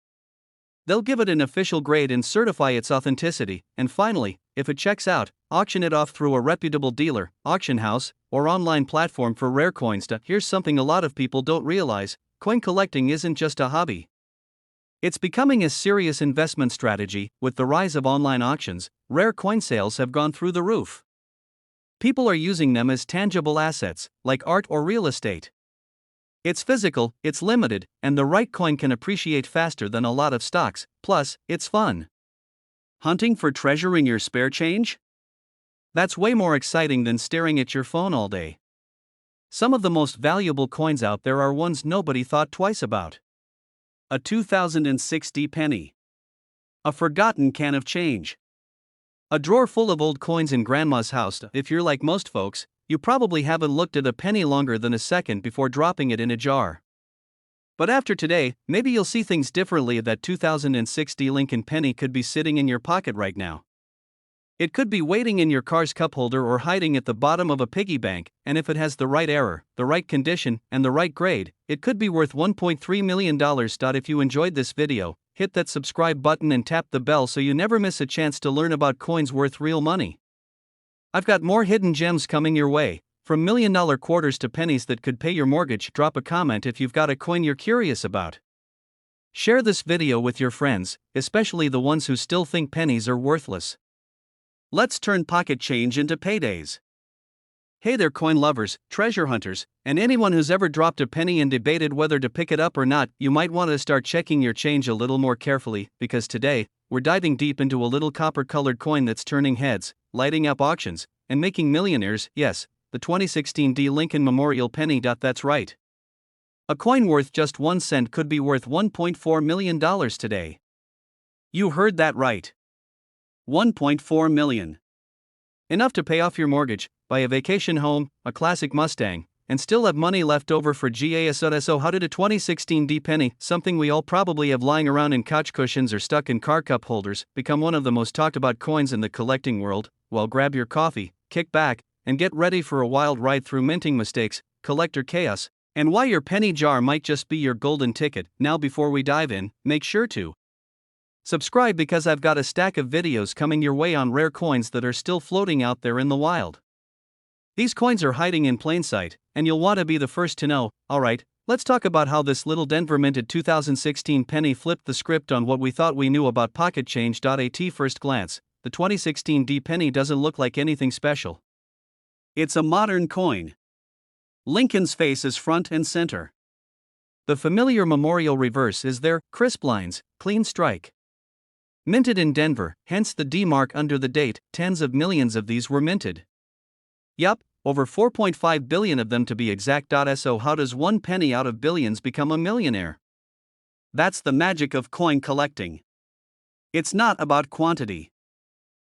They'll give it an official grade and certify its authenticity, and finally, if it checks out, auction it off through a reputable dealer, auction house, or online platform for rare coins. Here's something a lot of people don't realize: coin collecting isn't just a hobby. It's becoming a serious investment strategy. With the rise of online auctions, rare coin sales have gone through the roof. People are using them as tangible assets, like art or real estate. It's physical, it's limited, and the right coin can appreciate faster than a lot of stocks, plus, it's fun. Hunting for treasure in your spare change? That's way more exciting than staring at your phone all day. Some of the most valuable coins out there are ones nobody thought twice about. A 2060 penny. A forgotten can of change. A drawer full of old coins in grandma's house. If you're like most folks, you probably haven't looked at a penny longer than a second before dropping it in a jar. But after today, maybe you'll see things differently. That 2060 Lincoln penny could be sitting in your pocket right now. It could be waiting in your car's cup holder or hiding at the bottom of a piggy bank, and if it has the right error, the right condition, and the right grade, it could be worth $1.3 million. If you enjoyed this video, hit that subscribe button and tap the bell so you never miss a chance to learn about coins worth real money. I've got more hidden gems coming your way, from $1 million quarters to pennies that could pay your mortgage. Drop a comment if you've got a coin you're curious about. Share this video with your friends, especially the ones who still think pennies are worthless. Let's turn pocket change into paydays. Hey there, coin lovers, treasure hunters, and anyone who's ever dropped a penny and debated whether to pick it up or not. You might want to start checking your change a little more carefully, because today, we're diving deep into a little copper-colored coin that's turning heads, lighting up auctions, and making millionaires. Yes, the 2016 Lincoln Memorial Penny. That's right. A coin worth just 1 cent could be worth $1.4 million today. You heard that right. 1.4 million. Enough to pay off your mortgage, buy a vacation home, a classic Mustang, and still have money left over for gas. So how did a 2016 penny, something we all probably have lying around in couch cushions or stuck in car cup holders, become one of the most talked about coins in the collecting world? Well, grab your coffee, kick back, and get ready for a wild ride through minting mistakes, collector chaos, and why your penny jar might just be your golden ticket. Now, before we dive in, make sure to subscribe, because I've got a stack of videos coming your way on rare coins that are still floating out there in the wild. These coins are hiding in plain sight, and you'll want to be the first to know. Alright, let's talk about how this little Denver minted 2016 penny flipped the script on what we thought we knew about pocket change. At first glance, the 2016 penny doesn't look like anything special. It's a modern coin. Lincoln's face is front and center. The familiar memorial reverse is there, crisp lines, clean strike. Minted in Denver, hence the D mark under the date. Tens of millions of these were minted. Yup, over 4.5 billion of them to be exact. So how does 1 penny out of billions become a millionaire? That's the magic of coin collecting. It's not about quantity.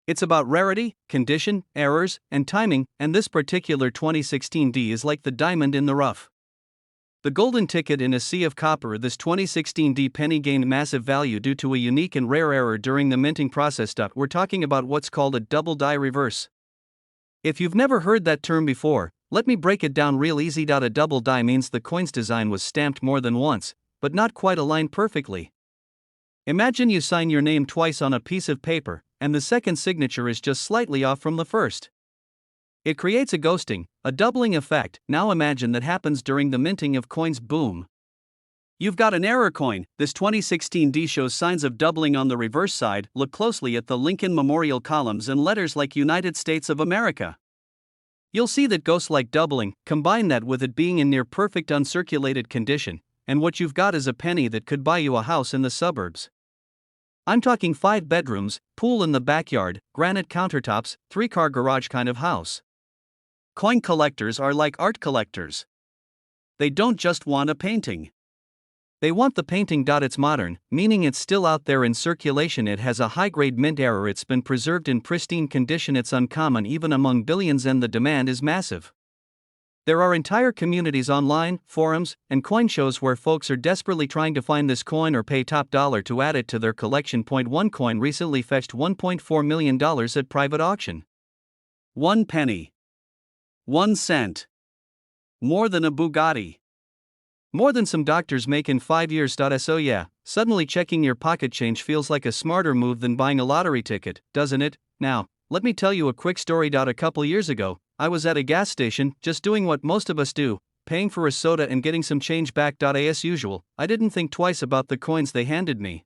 It's about rarity, condition, errors, and timing, and this particular 2016 is like the diamond in the rough. The golden ticket in a sea of copper. This 2016 penny gained massive value due to a unique and rare error during the minting process. We're talking about what's called a double die reverse. If you've never heard that term before, let me break it down real easy. A double die means the coin's design was stamped more than once, but not quite aligned perfectly. Imagine you sign your name twice on a piece of paper, and the second signature is just slightly off from the first. It creates a ghosting, a doubling effect. Now imagine that happens during the minting of coins. Boom. You've got an error coin. This 2016 shows signs of doubling on the reverse side. Look closely at the Lincoln Memorial columns and letters like United States of America. You'll see that ghosts like doubling. Combine that with it being in near perfect uncirculated condition, and what you've got is a penny that could buy you a house in the suburbs. I'm talking 5 bedrooms, pool in the backyard, granite countertops, 3-car garage kind of house. Coin collectors are like art collectors. They don't just want a painting. They want the painting. It's modern, meaning it's still out there in circulation. It has a high-grade mint error. It's been preserved in pristine condition. It's uncommon even among billions, and the demand is massive. There are entire communities online, forums, and coin shows where folks are desperately trying to find this coin or pay top dollar to add it to their collection. One coin recently fetched $1.4 million at private auction. 1 penny. 1 cent. More than a Bugatti. More than some doctors make in 5 years. So yeah, suddenly checking your pocket change feels like a smarter move than buying a lottery ticket, doesn't it? Now, let me tell you a quick story. A couple years ago, I was at a gas station, just doing what most of us do, paying for a soda and getting some change back. As usual, I didn't think twice about the coins they handed me.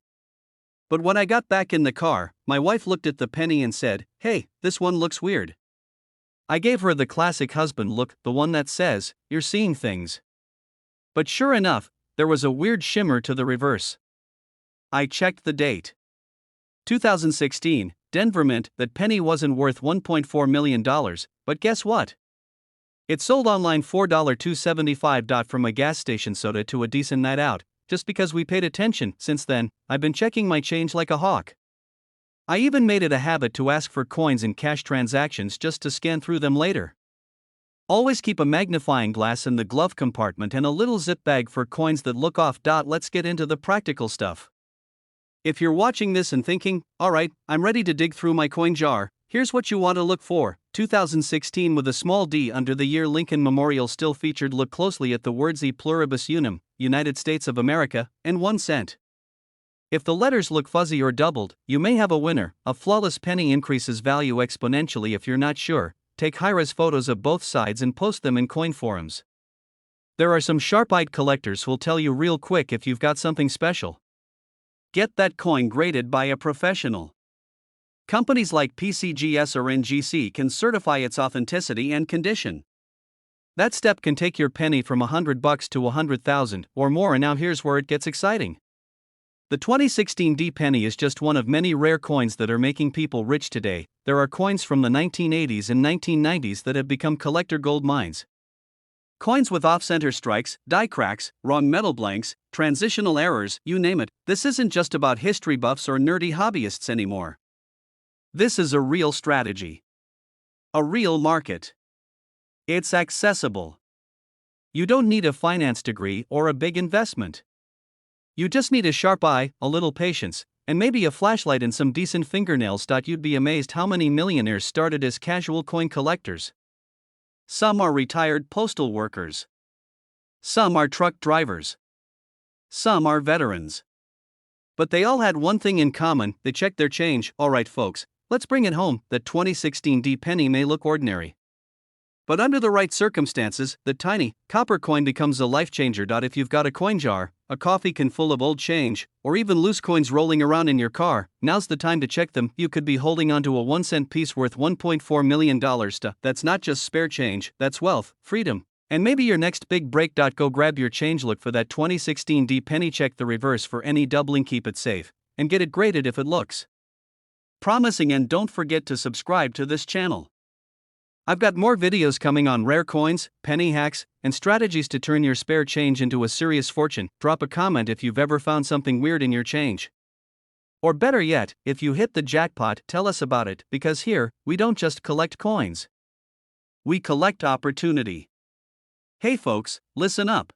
But when I got back in the car, my wife looked at the penny and said, "Hey, this one looks weird." I gave her the classic husband look, the one that says, "You're seeing things." But sure enough, there was a weird shimmer to the reverse. I checked the date. 2016, Denver Mint. That penny wasn't worth $1.4 million, but guess what? It sold online $4.275 from a gas station soda to a decent night out, just because we paid attention. Since then, I've been checking my change like a hawk. I even made it a habit to ask for coins in cash transactions just to scan through them later. Always keep a magnifying glass in the glove compartment and a little zip bag for coins that look off. Let's get into the practical stuff. If you're watching this and thinking, alright, I'm ready to dig through my coin jar, here's what you want to look for. 2016 with a small d under the year. Lincoln Memorial still featured. Look closely at the words E pluribus unum, United States of America, and 1 cent. If the letters look fuzzy or doubled, you may have a winner. A flawless penny increases value exponentially. If you're not sure, take high-res photos of both sides and post them in coin forums. There are some sharp-eyed collectors who'll tell you real quick if you've got something special. Get that coin graded by a professional. Companies like PCGS or NGC can certify its authenticity and condition. That step can take your penny from $100 to 100,000 or more, and now here's where it gets exciting. The 2016 D penny is just one of many rare coins that are making people rich today. There are coins from the 1980s and 1990s that have become collector gold mines. Coins with off-center strikes, die cracks, wrong metal blanks, transitional errors, you name it. This isn't just about history buffs or nerdy hobbyists anymore. This is a real strategy. A real market. It's accessible. You don't need a finance degree or a big investment. You just need a sharp eye, a little patience, and maybe a flashlight and some decent fingernails. You'd be amazed how many millionaires started as casual coin collectors. Some are retired postal workers. Some are truck drivers. Some are veterans. But they all had one thing in common: they checked their change. Alright folks, let's bring it home. The 2016 D penny may look ordinary, but under the right circumstances, the tiny copper coin becomes a life changer. If you've got a coin jar, a coffee can full of old change, or even loose coins rolling around in your car, now's the time to check them. You could be holding onto a 1-cent piece worth $1.4 million. That's not just spare change, that's wealth, freedom, and maybe your next big break. Go grab your change. Look for that 2016 D penny. Check the reverse for any doubling. Keep it safe, and get it graded if it looks promising. And don't forget to subscribe to this channel. I've got more videos coming on rare coins, penny hacks, and strategies to turn your spare change into a serious fortune. Drop a comment if you've ever found something weird in your change. Or better yet, if you hit the jackpot, tell us about it, because here, we don't just collect coins. We collect opportunity. Hey folks, listen up.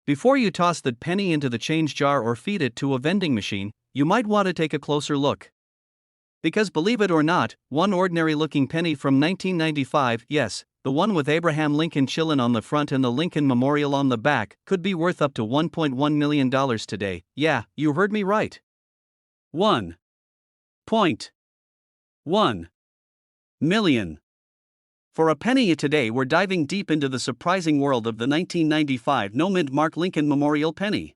Before you toss that penny into the change jar or feed it to a vending machine, you might want to take a closer look. Because believe it or not, one ordinary looking penny from 1995, yes, the one with Abraham Lincoln chillin' on the front and the Lincoln Memorial on the back, could be worth up to $1.1 million today. Yeah, you heard me right. $1.1 million. For a penny today, we're diving deep into the surprising world of the 1995 no-mint mark Lincoln Memorial penny.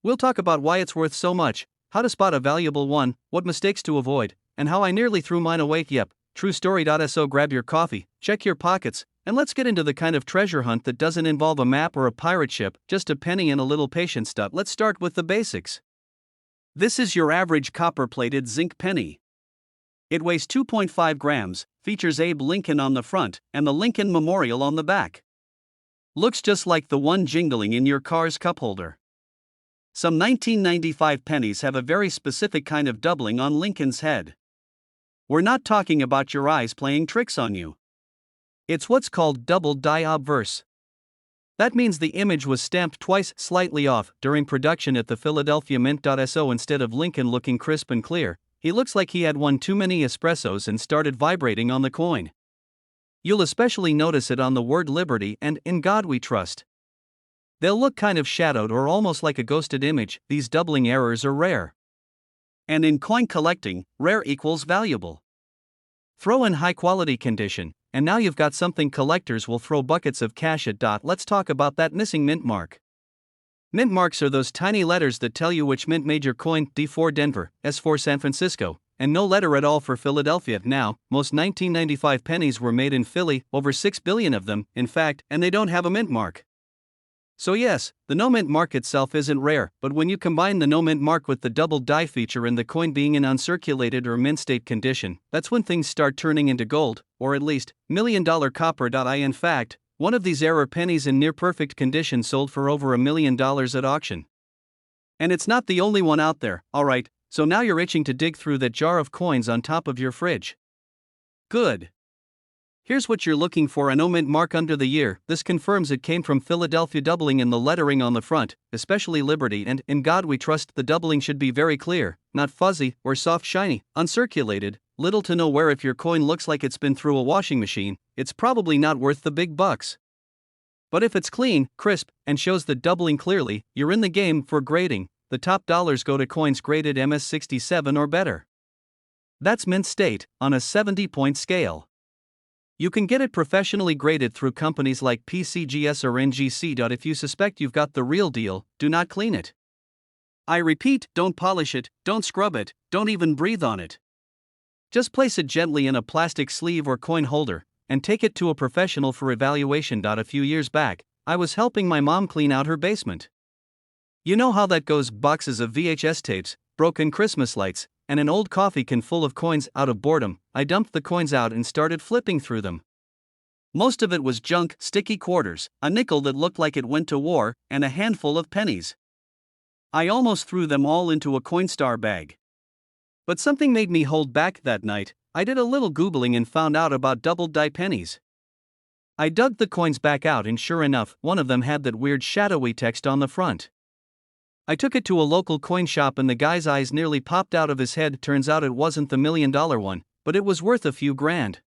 We'll talk about why it's worth so much, how to spot a valuable one, what mistakes to avoid, and how I nearly threw mine away. Yep, true story. So grab your coffee, check your pockets, and let's get into the kind of treasure hunt that doesn't involve a map or a pirate ship, just a penny and a little patience. Let's start with the basics. This is your average copper-plated zinc penny. It weighs 2.5 grams, features Abe Lincoln on the front and the Lincoln Memorial on the back. Looks just like the one jingling in your car's cup holder. Some 1995 pennies have a very specific kind of doubling on Lincoln's head. We're not talking about your eyes playing tricks on you. It's what's called double die obverse. That means the image was stamped twice, slightly off, during production at the Philadelphia Mint. So instead of Lincoln looking crisp and clear, he looks like he had one too many espressos and started vibrating on the coin. You'll especially notice it on the word Liberty and In God We Trust. They'll look kind of shadowed or almost like a ghosted image. These doubling errors are rare. And in coin collecting, rare equals valuable. Throw in high quality condition, and now you've got something collectors will throw buckets of cash at. Let's talk about that missing mint mark. Mint marks are those tiny letters that tell you which mint made your coin. D for Denver, S for San Francisco, and no letter at all for Philadelphia. Now, most 1995 pennies were made in Philly, over 6 billion of them, in fact, and they don't have a mint mark. So yes, the no-mint mark itself isn't rare, but when you combine the no-mint mark with the double die feature and the coin being in uncirculated or mint state condition, that's when things start turning into gold, or at least, million-dollar copper. In fact, one of these error pennies in near-perfect condition sold for over $1 million at auction. And it's not the only one out there. Alright, so now you're itching to dig through that jar of coins on top of your fridge. Good. Here's what you're looking for: a no-mint mark under the year. This confirms it came from Philadelphia. Doubling in the lettering on the front, especially Liberty and In God We Trust. The doubling should be very clear, not fuzzy or soft shiny. Uncirculated, little to no wear. If your coin looks like it's been through a washing machine, it's probably not worth the big bucks. But if it's clean, crisp, and shows the doubling clearly, you're in the game. For grading, the top dollars go to coins graded MS67 or better. That's mint state, on a 70-point scale. You can get it professionally graded through companies like PCGS or NGC. If you suspect you've got the real deal, do not clean it. I repeat, don't polish it, don't scrub it, don't even breathe on it. Just place it gently in a plastic sleeve or coin holder, and take it to a professional for evaluation. A few years back, I was helping my mom clean out her basement. You know how that goes: boxes of VHS tapes, broken Christmas lights, and an old coffee can full of coins. Out of boredom, I dumped the coins out and started flipping through them. Most of it was junk: sticky quarters, a nickel that looked like it went to war, and a handful of pennies. I almost threw them all into a Coinstar bag. But something made me hold back that night. I did a little Googling and found out about double-die pennies. I dug the coins back out, and sure enough, one of them had that weird shadowy text on the front. I took it to a local coin shop and the guy's eyes nearly popped out of his head. Turns out it wasn't the $1 million one, but it was worth a few grand.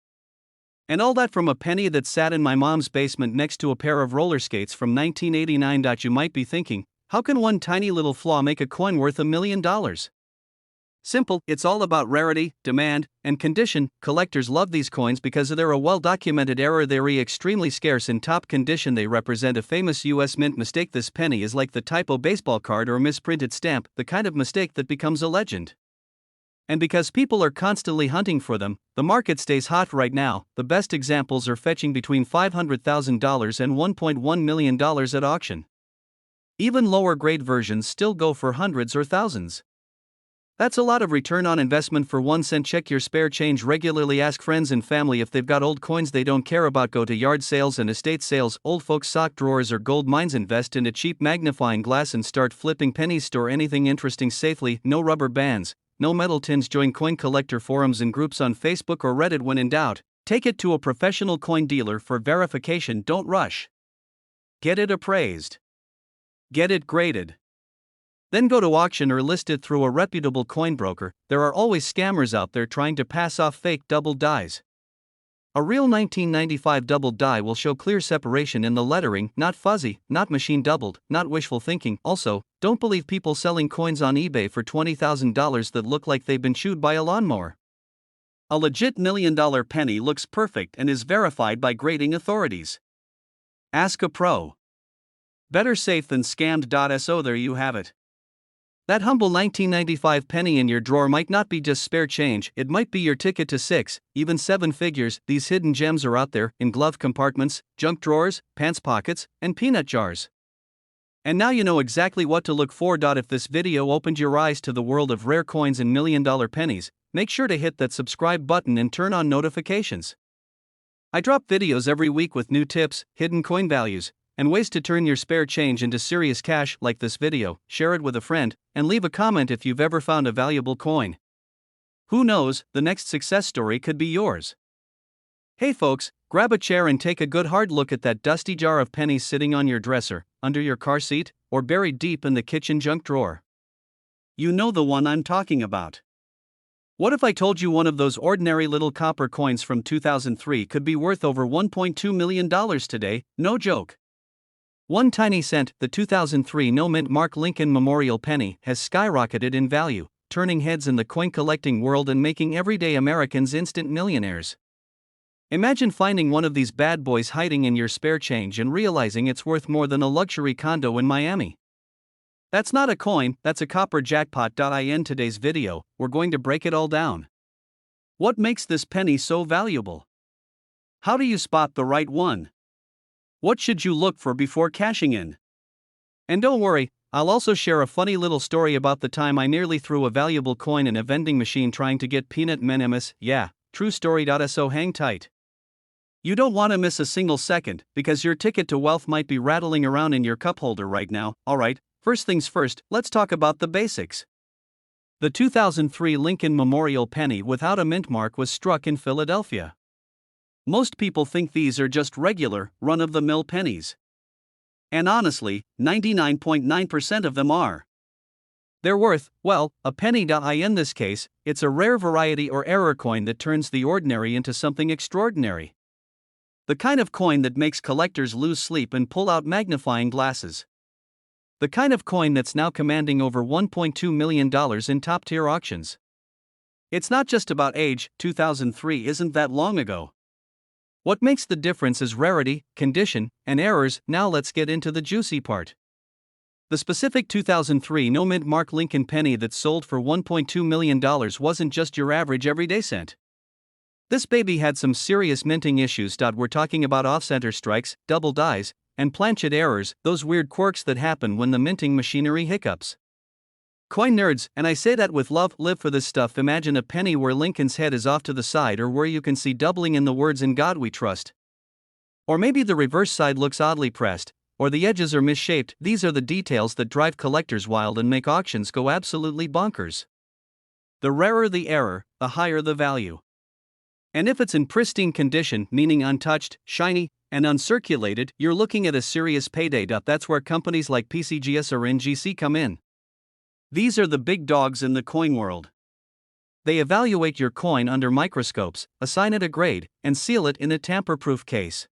And all that from a penny that sat in my mom's basement next to a pair of roller skates from 1989. You might be thinking, how can one tiny little flaw make a coin worth $1 million? Simple, it's all about rarity, demand, and condition. Collectors love these coins because they're a well-documented error. They're extremely scarce in top condition. They represent a famous US mint mistake. This penny is like the typo baseball card or misprinted stamp, the kind of mistake that becomes a legend. And because people are constantly hunting for them, the market stays hot right now. The best examples are fetching between $500,000 and $1.1 million at auction. Even lower grade versions still go for hundreds or thousands. That's a lot of return on investment for 1 cent. Check your spare change regularly. Ask friends and family if they've got old coins they don't care about. Go to yard sales and estate sales, old folks' sock drawers, or gold mines. Invest in a cheap magnifying glass and start flipping pennies. Store anything interesting safely. No rubber bands, no metal tins. Join coin collector forums and groups on Facebook or Reddit. When in doubt, take it to a professional coin dealer for verification. Don't rush. Get it appraised. Get it graded. Then go to auction or list it through a reputable coinbroker. There are always scammers out there trying to pass off fake double dies. A real 1995 double die will show clear separation in the lettering, not fuzzy, not machine doubled, not wishful thinking. Also, don't believe people selling coins on eBay for $20,000 that look like they've been chewed by a lawnmower. A legit $1 million penny looks perfect and is verified by grading authorities. Ask a pro. Better safe than scammed. So there you have it. That humble 1995 penny in your drawer might not be just spare change, it might be your ticket to 6, even 7 figures. These hidden gems are out there, in glove compartments, junk drawers, pants pockets, and peanut jars. And now you know exactly what to look for. If this video opened your eyes to the world of rare coins and $1 million pennies, make sure to hit that subscribe button and turn on notifications. I drop videos every week with new tips, hidden coin values, and ways to turn your spare change into serious cash. Like this video, share it with a friend, and leave a comment if you've ever found a valuable coin. Who knows, the next success story could be yours. Hey folks, grab a chair and take a good hard look at that dusty jar of pennies sitting on your dresser, under your car seat, or buried deep in the kitchen junk drawer. You know the one I'm talking about. What if I told you one of those ordinary little copper coins from 2003 could be worth over $1.2 million today? No joke. 1 tiny cent, the 2003 no-mint Mark Lincoln Memorial penny, has skyrocketed in value, turning heads in the coin collecting world and making everyday Americans instant millionaires. Imagine finding one of these bad boys hiding in your spare change and realizing it's worth more than a luxury condo in Miami. That's not a coin, that's a copper jackpot. In today's video, we're going to break it all down. What makes this penny so valuable? How do you spot the right one? What should you look for before cashing in? And don't worry, I'll also share a funny little story about the time I nearly threw a valuable coin in a vending machine trying to get peanut M&Ms. Yeah, true story. So hang tight. You don't want to miss a single second, because your ticket to wealth might be rattling around in your cup holder right now. Alright, first things first, let's talk about the basics. The 2003 Lincoln Memorial penny without a mint mark was struck in Philadelphia. Most people think these are just regular, run-of-the-mill pennies. And honestly, 99.9% of them are. They're worth, well, a penny. In this case, it's a rare variety or error coin that turns the ordinary into something extraordinary. The kind of coin that makes collectors lose sleep and pull out magnifying glasses. The kind of coin that's now commanding over $1.2 million in top-tier auctions. It's not just about age. 2003 isn't that long ago. What makes the difference is rarity, condition, and errors. Now let's get into the juicy part. The specific 2003 no-mint mark Lincoln penny that sold for $1.2 million wasn't just your average everyday cent. This baby had some serious minting issues. We're talking about off-center strikes, double dies, and planchet errors, those weird quirks that happen when the minting machinery hiccups. Coin nerds, and I say that with love, live for this stuff. Imagine a penny where Lincoln's head is off to the side, or where you can see doubling in the words "In God We Trust." Or maybe the reverse side looks oddly pressed, or the edges are misshaped. These are the details that drive collectors wild and make auctions go absolutely bonkers. The rarer the error, the higher the value. And if it's in pristine condition, meaning untouched, shiny, and uncirculated, you're looking at a serious payday. That's where companies like PCGS or NGC come in. These are the big dogs in the coin world. They evaluate your coin under microscopes, assign it a grade, and seal it in a tamper-proof case.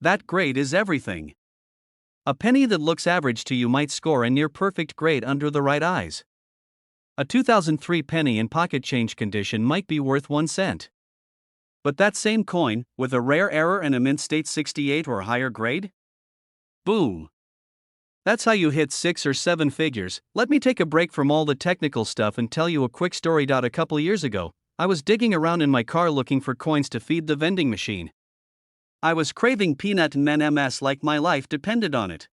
That grade is everything. A penny that looks average to you might score a near-perfect grade under the right eyes. A 2003 penny in pocket change condition might be worth 1 cent. But that same coin, with a rare error and a mint state 68 or higher grade? Boom! That's how you hit 6 or 7 figures. Let me take a break from all the technical stuff and tell you a quick story. A couple years ago, I was digging around in my car looking for coins to feed the vending machine. I was craving peanut M&Ms like my life depended on it.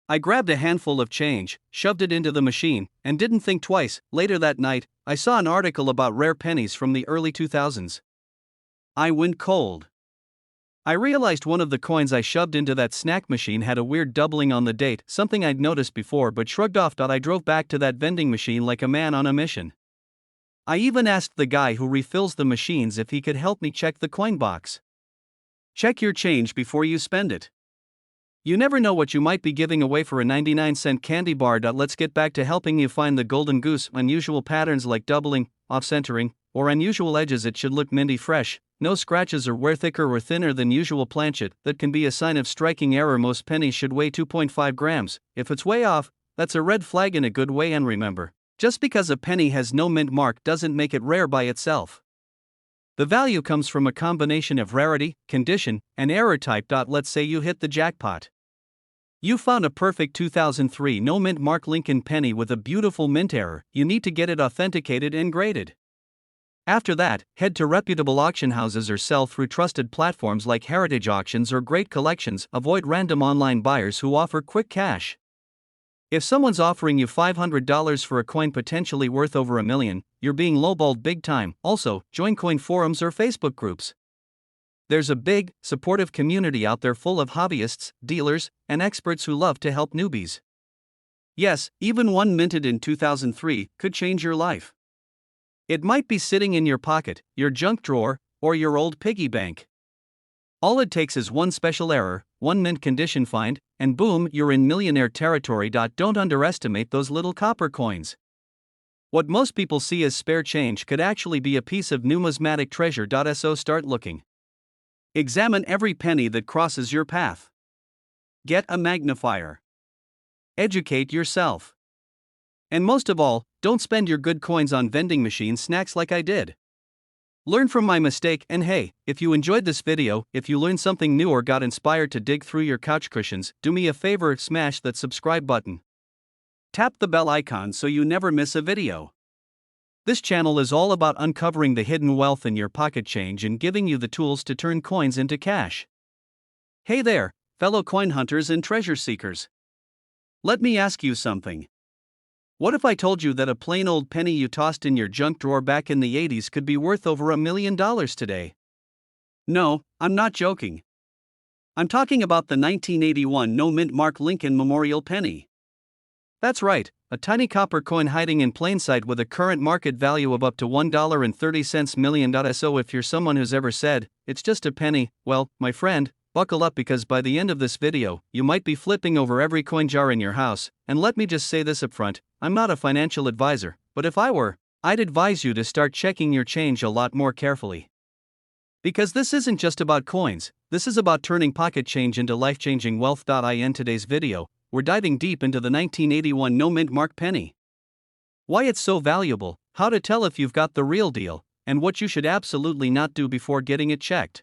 I grabbed a handful of change, shoved it into the machine, and didn't think twice. Later that night, I saw an article about rare pennies from the early 2000s. I went cold. I realized one of the coins I shoved into that snack machine had a weird doubling on the date, something I'd noticed before but shrugged off. I drove back to that vending machine like a man on a mission. I even asked the guy who refills the machines if he could help me check the coin box. Check your change before you spend it. You never know what you might be giving away for a 99-cent candy bar. Let's get back to helping you find the golden goose. Unusual patterns like doubling, off-centering, or unusual edges. It should look minty fresh, no scratches or wear thicker or thinner than usual. Planchet, that can be a sign of striking error. Most pennies should weigh 2.5 grams. If it's way off, that's a red flag in a good way. And remember, just because a penny has no mint mark doesn't make it rare by itself. The value comes from a combination of rarity, condition, and error type. Let's say you hit the jackpot. You found a perfect 2003 no mint mark Lincoln penny with a beautiful mint error. You need to get it authenticated and graded. After that, head to reputable auction houses or sell through trusted platforms like Heritage Auctions or Great Collections. Avoid random online buyers who offer quick cash. If someone's offering you $500 for a coin potentially worth over $1 million, you're being lowballed big time. Also, join coin forums or Facebook groups. There's a big, supportive community out there full of hobbyists, dealers, and experts who love to help newbies. Yes, even one minted in 2003 could change your life. It might be sitting in your pocket, your junk drawer, or your old piggy bank. All it takes is one special error, one mint condition find, and boom, you're in millionaire territory. Don't underestimate those little copper coins. What most people see as spare change could actually be a piece of numismatic treasure. So start looking. Examine every penny that crosses your path. Get a magnifier. Educate yourself. And most of all, don't spend your good coins on vending machine snacks like I did. Learn from my mistake. And hey, if you enjoyed this video, if you learned something new or got inspired to dig through your couch cushions, do me a favor, smash that subscribe button. Tap the bell icon so you never miss a video. This channel is all about uncovering the hidden wealth in your pocket change and giving you the tools to turn coins into cash. Hey there, fellow coin hunters and treasure seekers. Let me ask you something. What if I told you that a plain old penny you tossed in your junk drawer back in the 80s could be worth over $1 million today? No, I'm not joking. I'm talking about the 1981 no mint mark Lincoln Memorial penny. That's right, a tiny copper coin hiding in plain sight with a current market value of up to $1.30 million. So if you're someone who's ever said, it's just a penny, well, my friend, buckle up, because by the end of this video, you might be flipping over every coin jar in your house. And let me just say this up front, I'm not a financial advisor, but if I were, I'd advise you to start checking your change a lot more carefully. Because this isn't just about coins, this is about turning pocket change into life-changing wealth. In today's video, we're diving deep into the 1981 no mint mark penny. Why it's so valuable, how to tell if you've got the real deal, and what you should absolutely not do before getting it checked.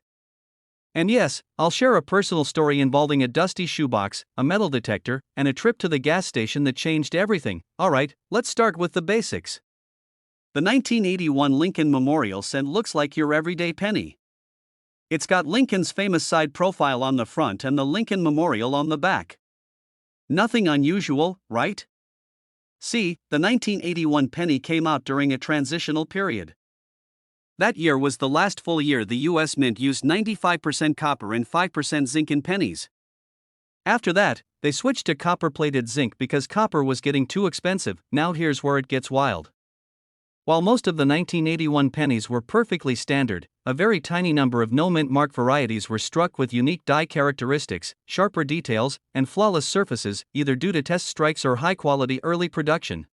And yes, I'll share a personal story involving a dusty shoebox, a metal detector, and a trip to the gas station that changed everything. Alright, let's start with the basics. The 1981 Lincoln Memorial Cent looks like your everyday penny. It's got Lincoln's famous side profile on the front and the Lincoln Memorial on the back. Nothing unusual, right? See, the 1981 penny came out during a transitional period. That year was the last full year the US Mint used 95% copper and 5% zinc in pennies. After that, they switched to copper-plated zinc because copper was getting too expensive. Now here's where it gets wild. While most of the 1981 pennies were perfectly standard, a very tiny number of no-mint mark varieties were struck with unique die characteristics, sharper details, and flawless surfaces, either due to test strikes or high-quality early production.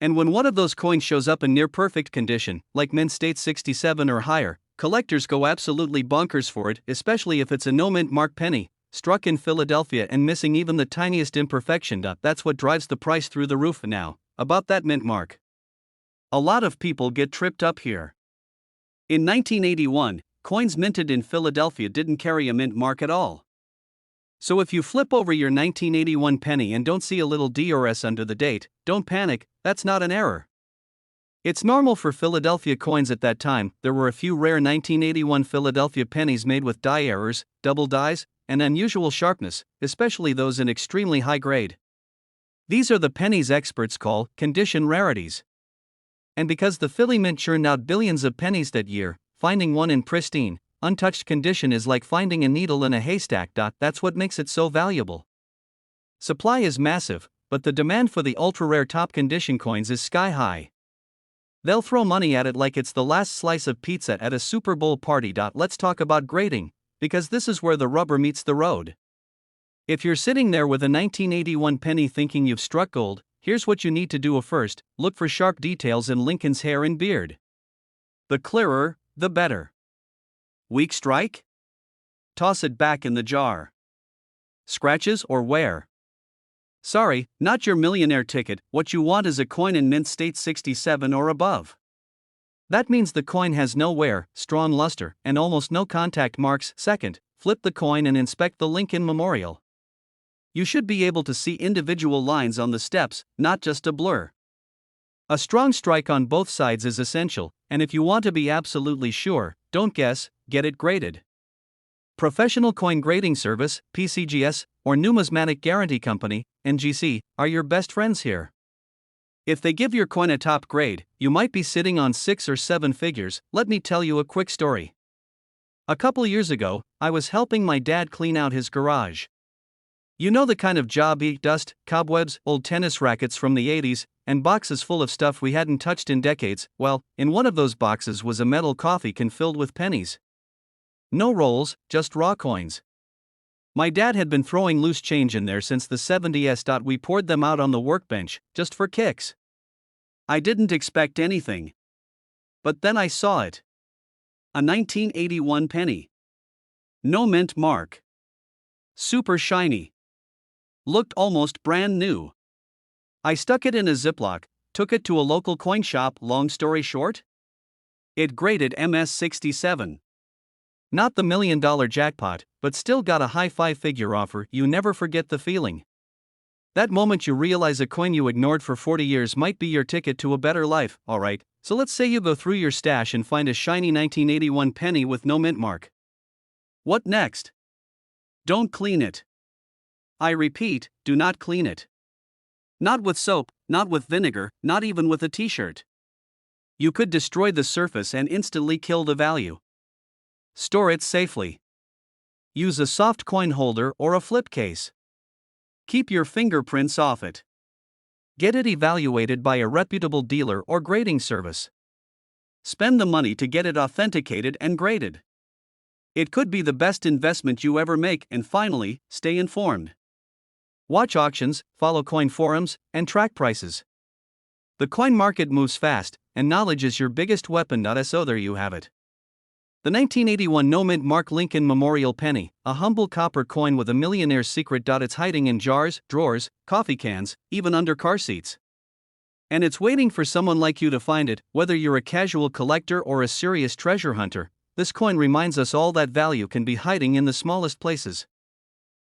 And when one of those coins shows up in near-perfect condition, like mint state 67 or higher, collectors go absolutely bonkers for it, especially if it's a no-mint mark penny, struck in Philadelphia and missing even the tiniest imperfection. That's what drives the price through the roof. Now, about that mint mark. A lot of people get tripped up here. In 1981, coins minted in Philadelphia didn't carry a mint mark at all. So if you flip over your 1981 penny and don't see a little D or S under the date, don't panic, that's not an error. It's normal for Philadelphia coins at that time. There were a few rare 1981 Philadelphia pennies made with die errors, double dies, and unusual sharpness, especially those in extremely high grade. These are the pennies experts call condition rarities. And because the Philly Mint churned out billions of pennies that year, finding one in pristine, untouched condition is like finding a needle in a haystack. That's what makes it so valuable. Supply is massive, but the demand for the ultra-rare top condition coins is sky high. They'll throw money at it like it's the last slice of pizza at a Super Bowl party. Let's talk about grading, because this is where the rubber meets the road. If you're sitting there with a 1981 penny thinking you've struck gold, here's what you need to do. First, look for sharp details in Lincoln's hair and beard. The clearer, the better. Weak strike? Toss it back in the jar. Scratches or wear? Sorry, not your millionaire ticket. What you want is a coin in mint state 67 or above. That means the coin has no wear, strong luster, and almost no contact marks. Second, flip the coin and inspect the Lincoln Memorial. You should be able to see individual lines on the steps, not just a blur. A strong strike on both sides is essential, and if you want to be absolutely sure, don't guess, get it graded. Professional Coin Grading Service, PCGS, or Numismatic Guarantee Company, NGC, are your best friends here. If they give your coin a top grade, you might be sitting on 6 or 7 figures. Let me tell you a quick story. A couple years ago, I was helping my dad clean out his garage. You know the kind of job: dust, cobwebs, old tennis rackets from the 80s, and boxes full of stuff we hadn't touched in decades. Well, in one of those boxes was a metal coffee can filled with pennies. No rolls, just raw coins. My dad had been throwing loose change in there since the 70s. We poured them out on the workbench, just for kicks. I didn't expect anything. But then I saw it. A 1981 penny. No mint mark. Super shiny. Looked almost brand new. I stuck it in a Ziploc, took it to a local coin shop. Long story short, it graded MS-67. Not the $1 million jackpot, but still got a high 5-figure offer. You never forget the feeling. That moment you realize a coin you ignored for 40 years might be your ticket to a better life. Alright, so let's say you go through your stash and find a shiny 1981 penny with no mint mark. What next? Don't clean it. I repeat, do not clean it. Not with soap, not with vinegar, not even with a t-shirt. You could destroy the surface and instantly kill the value. Store it safely. Use a soft coin holder or a flip case. Keep your fingerprints off it. Get it evaluated by a reputable dealer or grading service. Spend the money to get it authenticated and graded. It could be the best investment you ever make. And finally, stay informed. Watch auctions, follow coin forums, and track prices. The coin market moves fast, and knowledge is your biggest weapon. So there you have it. The 1981 no-mint mark Lincoln Memorial Penny, a humble copper coin with a millionaire's secret. It's hiding in jars, drawers, coffee cans, even under car seats. And it's waiting for someone like you to find it. Whether you're a casual collector or a serious treasure hunter, this coin reminds us all that value can be hiding in the smallest places.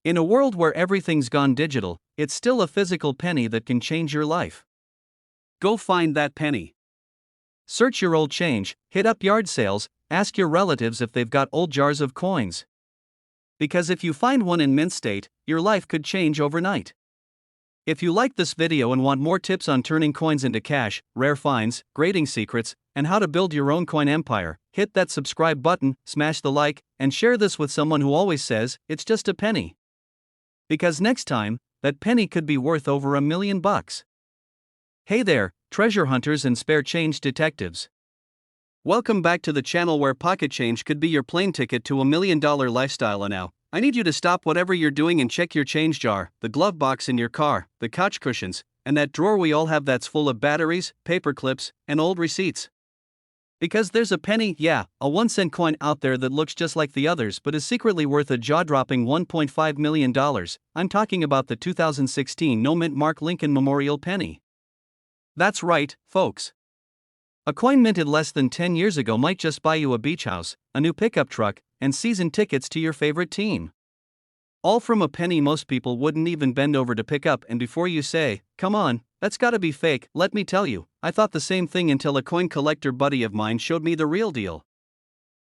In a world where everything's gone digital, it's still a physical penny that can change your life. Go find that penny. Search your old change, hit up yard sales, ask your relatives if they've got old jars of coins. Because if you find one in mint state, your life could change overnight. If you liked this video and want more tips on turning coins into cash, rare finds, grading secrets, and how to build your own coin empire, hit that subscribe button, smash the like, and share this with someone who always says, it's just a penny. Because next time, that penny could be worth over $1 million. Hey there, treasure hunters and spare change detectives. Welcome back to the channel where pocket change could be your plane ticket to $1 million lifestyle. And now, I need you to stop whatever you're doing and check your change jar, the glove box in your car, the couch cushions, and that drawer we all have that's full of batteries, paper clips, and old receipts. Because there's a penny, yeah, a 1-cent coin out there that looks just like the others but is secretly worth a jaw-dropping $1.5 million. I'm talking about the 2016 no-mint mark Lincoln Memorial penny. That's right, folks. A coin minted less than 10 years ago might just buy you a beach house, a new pickup truck, and season tickets to your favorite team. All from a penny most people wouldn't even bend over to pick up. And before you say, come on, that's gotta be fake, let me tell you, I thought the same thing until a coin collector buddy of mine showed me the real deal.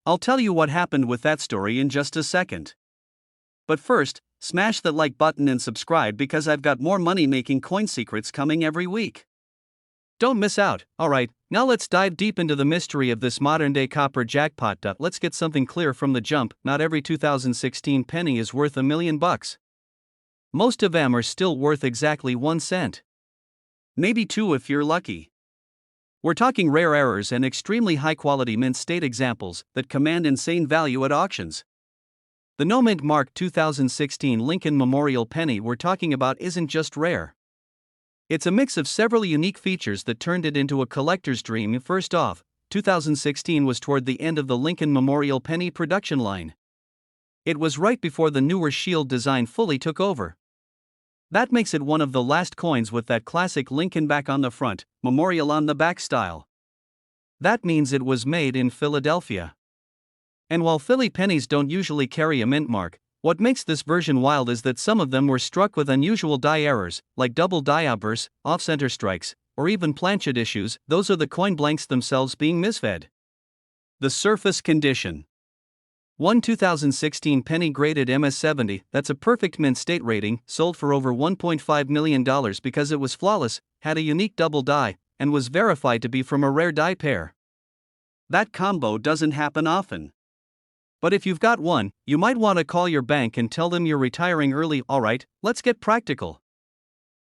I'll tell you what happened with that story in just a second. But first, smash that like button and subscribe because I've got more money-making coin secrets coming every week. Don't miss out. Alright, now let's dive deep into the mystery of this modern-day copper jackpot. Let's get something clear from the jump. Not every 2016 penny is worth $1 million. Most of them are still worth exactly 1 cent. Maybe 2 if you're lucky. We're talking rare errors and extremely high-quality mint state examples that command insane value at auctions. The no-mint mark 2016 Lincoln Memorial penny we're talking about isn't just rare. It's a mix of several unique features that turned it into a collector's dream. First off, 2016 was toward the end of the Lincoln Memorial penny production line. It was right before the newer shield design fully took over. That makes it one of the last coins with that classic Lincoln back on the front, Memorial on the back style. That means it was made in Philadelphia. And while Philly pennies don't usually carry a mint mark, what makes this version wild is that some of them were struck with unusual die errors, like double die outbursts, off-center strikes, or even planchet issues. Those are the coin blanks themselves being misfed. The surface condition. One 2016 penny graded MS70, that's a perfect mint state rating, sold for over $1.5 million because it was flawless, had a unique double die, and was verified to be from a rare die pair. That combo doesn't happen often. But if you've got one, you might want to call your bank and tell them you're retiring early. Alright, let's get practical.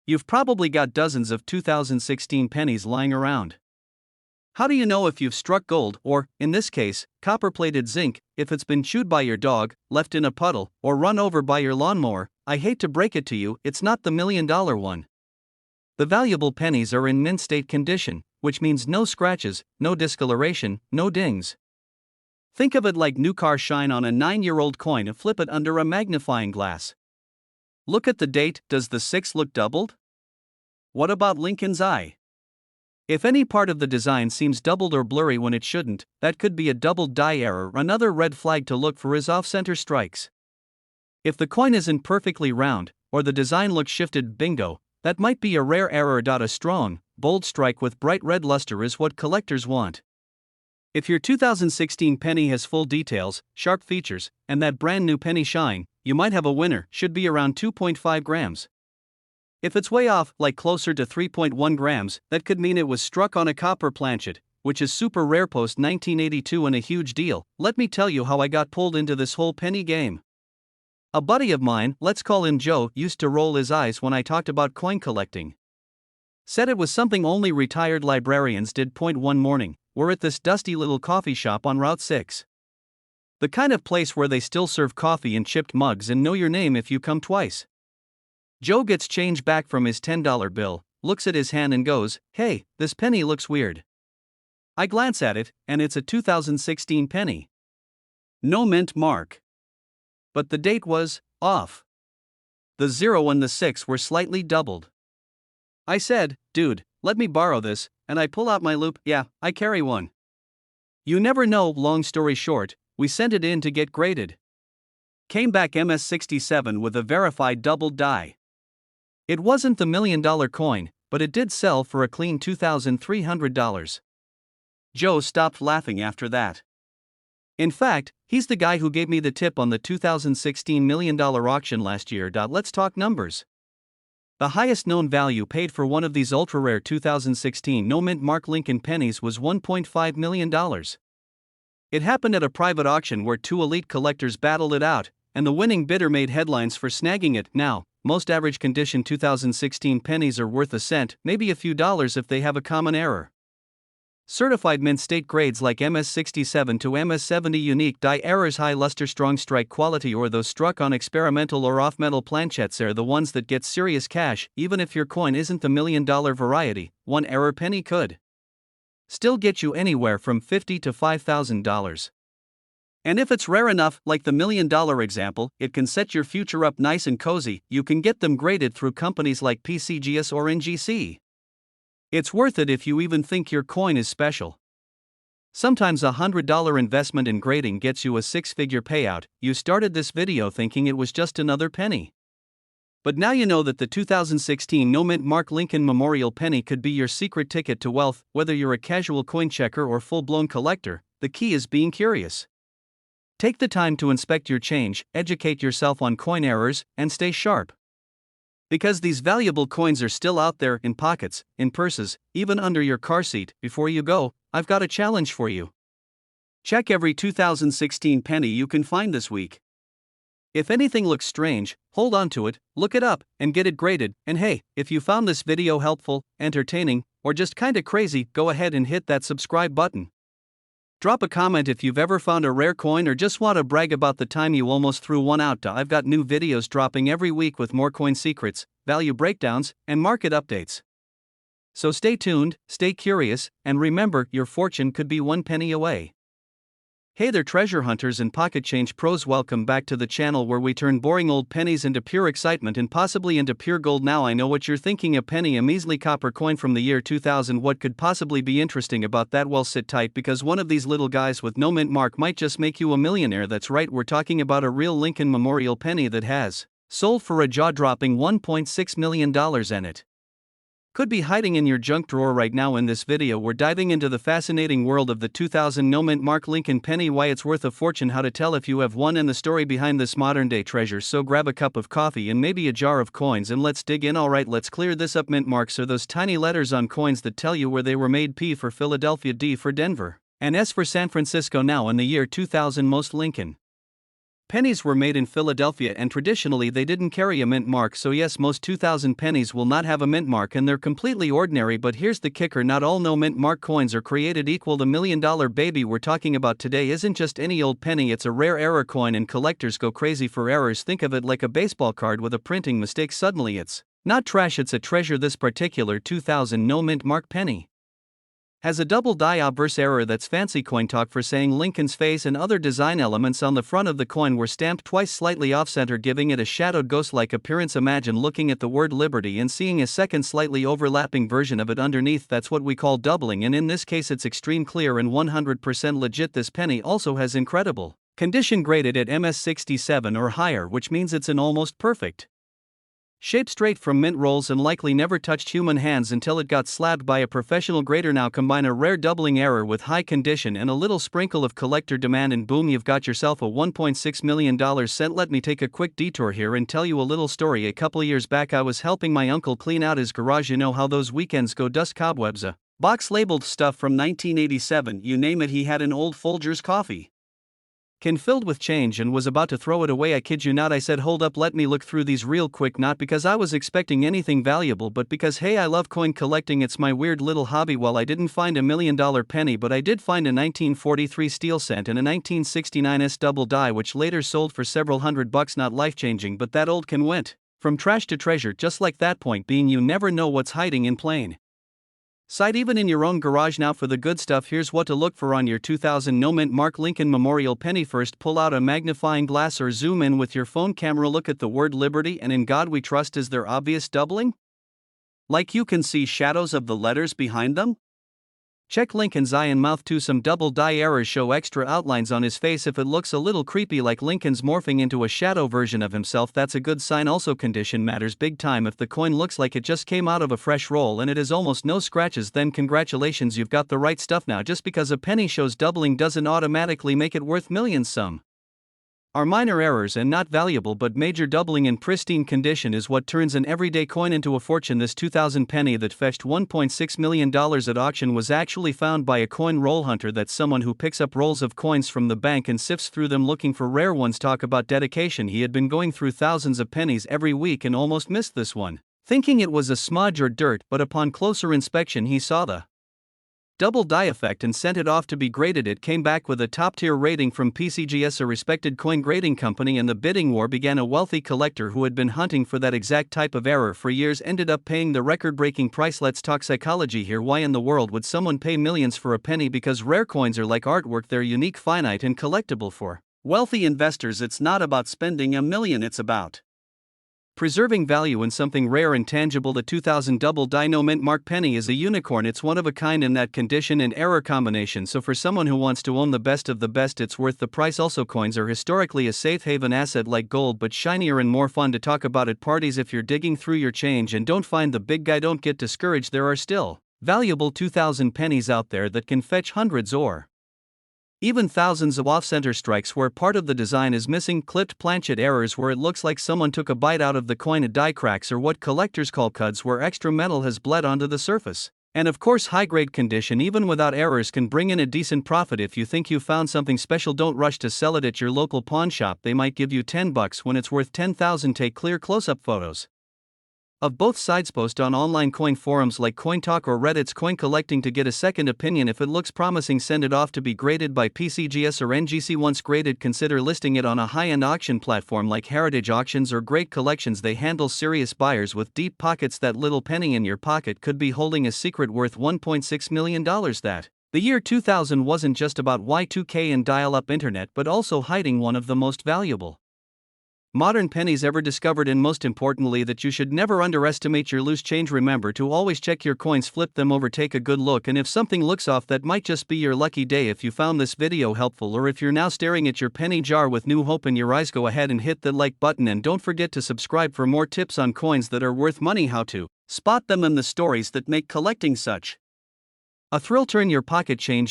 You've probably got dozens of 2016 pennies lying around. How do you know if you've struck gold, or, in this case, copper-plated zinc, if it's been chewed by your dog, left in a puddle, or run over by your lawnmower? I hate to break it to you, it's not the $1 million one. The valuable pennies are in mint state condition, which means no scratches, no discoloration, no dings. Think of it like new car shine on a 9-year-old coin and flip it under a magnifying glass. Look at the date, does the 6 look doubled? What about Lincoln's eye? If any part of the design seems doubled or blurry when it shouldn't, that could be a doubled die error. Another red flag to look for is off-center strikes. If the coin isn't perfectly round, or the design looks shifted, bingo, that might be a rare error. A strong, bold strike with bright red luster is what collectors want. If your 2016 penny has full details, sharp features, and that brand new penny shine, you might have a winner. Should be around 2.5 grams. If it's way off, like closer to 3.1 grams, that could mean it was struck on a copper planchet, which is super rare post 1982 and a huge deal. Let me tell you how I got pulled into this whole penny game. A buddy of mine, let's call him Joe, used to roll his eyes when I talked about coin collecting. Said it was something only retired librarians did. One morning, we're at this dusty little coffee shop on Route 6. The kind of place where they still serve coffee in chipped mugs and know your name if you come twice. Joe gets change back from his $10 bill, looks at his hand and goes, "Hey, this penny looks weird." I glance at it, and it's a 2016 penny. No mint mark. But the date was off. The 0 and the 6 were slightly doubled. I said, "Dude, let me borrow this," and I pull out my loop. Yeah, I carry one. You never know. Long story short, we sent it in to get graded. Came back MS-67 with a verified doubled die. It wasn't the $1 million coin, but it did sell for a clean $2,300. Joe stopped laughing after that. In fact, he's the guy who gave me the tip on the 2016 $1 million auction last year. Let's talk numbers. The highest known value paid for one of these ultra-rare 2016 no-mint Mark Lincoln pennies was $1.5 million. It happened at a private auction where two elite collectors battled it out, and the winning bidder made headlines for snagging it. Now, most average condition 2016 pennies are worth a cent, maybe a few dollars if they have a common error. Certified mint state grades like MS-67 to MS-70 unique die errors, high luster, strong strike quality, or those struck on experimental or off-metal planchettes are the ones that get serious cash. Even if your coin isn't the $1 million variety, one error penny could still get you anywhere from $50,000 to $5,000. And if it's rare enough, like the $1 million example, it can set your future up nice and cozy. You can get them graded through companies like PCGS or NGC. It's worth it if you even think your coin is special. Sometimes $100 investment in grading gets you a six-figure payout. You started this video thinking it was just another penny. But now you know that the 2016 no-mint Mark Lincoln Memorial penny could be your secret ticket to wealth. Whether you're a casual coin checker or full-blown collector, the key is being curious. Take the time to inspect your change, educate yourself on coin errors, and stay sharp. Because these valuable coins are still out there, in pockets, in purses, even under your car seat. Before you go, I've got a challenge for you. Check every 2016 penny you can find this week. If anything looks strange, hold on to it, look it up, and get it graded. And hey, if you found this video helpful, entertaining, or just kinda crazy, go ahead and hit that subscribe button. Drop a comment if you've ever found a rare coin or just want to brag about the time you almost threw one out. I've got new videos dropping every week with more coin secrets, value breakdowns, and market updates. So stay tuned, stay curious, and remember, your fortune could be one penny away. Hey there, treasure hunters and pocket change pros, welcome back to the channel where we turn boring old pennies into pure excitement and possibly into pure gold. Now I know what you're thinking, a penny, a measly copper coin from the year 2000. What could possibly be interesting about that? Well, sit tight, because one of these little guys with no mint mark might just make you a millionaire. That's right, we're talking about a real Lincoln Memorial penny that has sold for a jaw-dropping $1.6 million, and it could be hiding in your junk drawer right now. In this video we're diving into the fascinating world of the 2000 no-mint Mark Lincoln penny, why it's worth a fortune, how to tell if you have one, and the story behind this modern-day treasure. So grab a cup of coffee and maybe a jar of coins and let's dig in. Alright, let's clear this up. Mint marks are those tiny letters on coins that tell you where they were made. P for Philadelphia, D for Denver, and S for San Francisco. Now in the year 2000 most Lincoln pennies were made in Philadelphia, and traditionally they didn't carry a mint mark. So yes, most 2000 pennies will not have a mint mark and they're completely ordinary. But here's the kicker, not all no mint mark coins are created equal. The $1 million baby we're talking about today isn't just any old penny, it's a rare error coin, and collectors go crazy for errors. Think of it like a baseball card with a printing mistake. Suddenly it's not trash, it's a treasure. This particular 2000 no mint mark penny has a double die obverse error. That's fancy coin talk for saying Lincoln's face and other design elements on the front of the coin were stamped twice slightly off-center, giving it a shadowed ghost-like appearance. Imagine looking at the word Liberty and seeing a second slightly overlapping version of it underneath. That's what we call doubling, and in this case it's extreme clear and 100% legit. This penny also has incredible condition, graded at MS-67 or higher, which means it's an almost perfect shape, straight from mint rolls, and likely never touched human hands until it got slabbed by a professional grader. Now combine a rare doubling error with high condition and a little sprinkle of collector demand, and boom, you've got yourself a $1.6 million cent. Let me take a quick detour here and tell you a little story. A couple years back I was helping my uncle clean out his garage. You know how those weekends go, dust, cobwebs, a box labeled stuff from 1987, you name it. He had an old Folgers coffee can filled with change and was about to throw it away. I kid you not, I said, hold up, let me look through these real quick. Not because I was expecting anything valuable, but because hey, I love coin collecting, it's my weird little hobby. Well, I didn't find a $1 million penny, but I did find a 1943 steel cent and a 1969 S double die, which later sold for several $100. Not life-changing, but that old can went from trash to treasure just like that. Point being, you never know what's hiding in plain sight, even in your own garage. Now for the good stuff, here's what to look for on your 2000 no mint Mark Lincoln Memorial penny. First, pull out a magnifying glass or zoom in with your phone camera. Look at the word Liberty and In God We Trust. Is there obvious doubling? Like you can see shadows of the letters behind them? Check Lincoln's eye and mouth too. Some double die errors show extra outlines on his face. If it looks a little creepy like Lincoln's morphing into a shadow version of himself, that's a good sign. Also, condition matters big time. If the coin looks like it just came out of a fresh roll and it has almost no scratches, then congratulations, you've got the right stuff. Now, just because a penny shows doubling doesn't automatically make it worth millions. Some are minor errors and not valuable, but major doubling in pristine condition is what turns an everyday coin into a fortune. This 2000 penny that fetched $1.6 million at auction was actually found by a coin roll hunter. That's someone who picks up rolls of coins from the bank and sifts through them looking for rare ones. Talk about dedication. He had been going through thousands of pennies every week and almost missed this one, thinking it was a smudge or dirt, but upon closer inspection he saw the double die effect and sent it off to be graded. It came back with a top-tier rating from PCGS, a respected coin grading company, and the bidding war began. A wealthy collector who had been hunting for that exact type of error for years ended up paying the record-breaking price. Let's talk psychology here. Why in the world would someone pay millions for a penny? Because rare coins are like artwork, they're unique, finite, and collectible. For wealthy investors, it's not about spending a million, it's about preserving value in something rare and tangible. The 2000 double die no mint mark penny is a unicorn. It's one of a kind in that condition and error combination, so for someone who wants to own the best of the best, it's worth the price. Also, coins are historically a safe haven asset like gold, but shinier and more fun to talk about at parties. If you're digging through your change and don't find the big guy, don't get discouraged. There are still valuable 2000 pennies out there that can fetch hundreds or even thousands of off-center strikes where part of the design is missing, clipped planchet errors where it looks like someone took a bite out of the coin, die cracks, or what collectors call cuds where extra metal has bled onto the surface. And of course, high-grade condition even without errors can bring in a decent profit. If you think you found something special, don't rush to sell it at your local pawn shop. They might give you $10 when it's worth 10,000. Take clear close-up photos of both sides. Post on online coin forums like CoinTalk or Reddit's Coin Collecting to get a second opinion. If it looks promising, send it off to be graded by PCGS or NGC. Once graded, consider listing it on a high-end auction platform like Heritage Auctions or Great Collections. They handle serious buyers with deep pockets. That little penny in your pocket could be holding a secret worth $1.6 million. That the year 2000 wasn't just about Y2K and dial-up internet, but also hiding one of the most valuable modern pennies ever discovered. And most importantly, that you should never underestimate your loose change. Remember to always check your coins, flip them over, take a good look, and if something looks off, that might just be your lucky day. If you found this video helpful, or if you're now staring at your penny jar with new hope in your eyes, go ahead and hit the like button, and don't forget to subscribe for more tips on coins that are worth money, how to spot them, and the stories that make collecting such a thrill. Turn your pocket change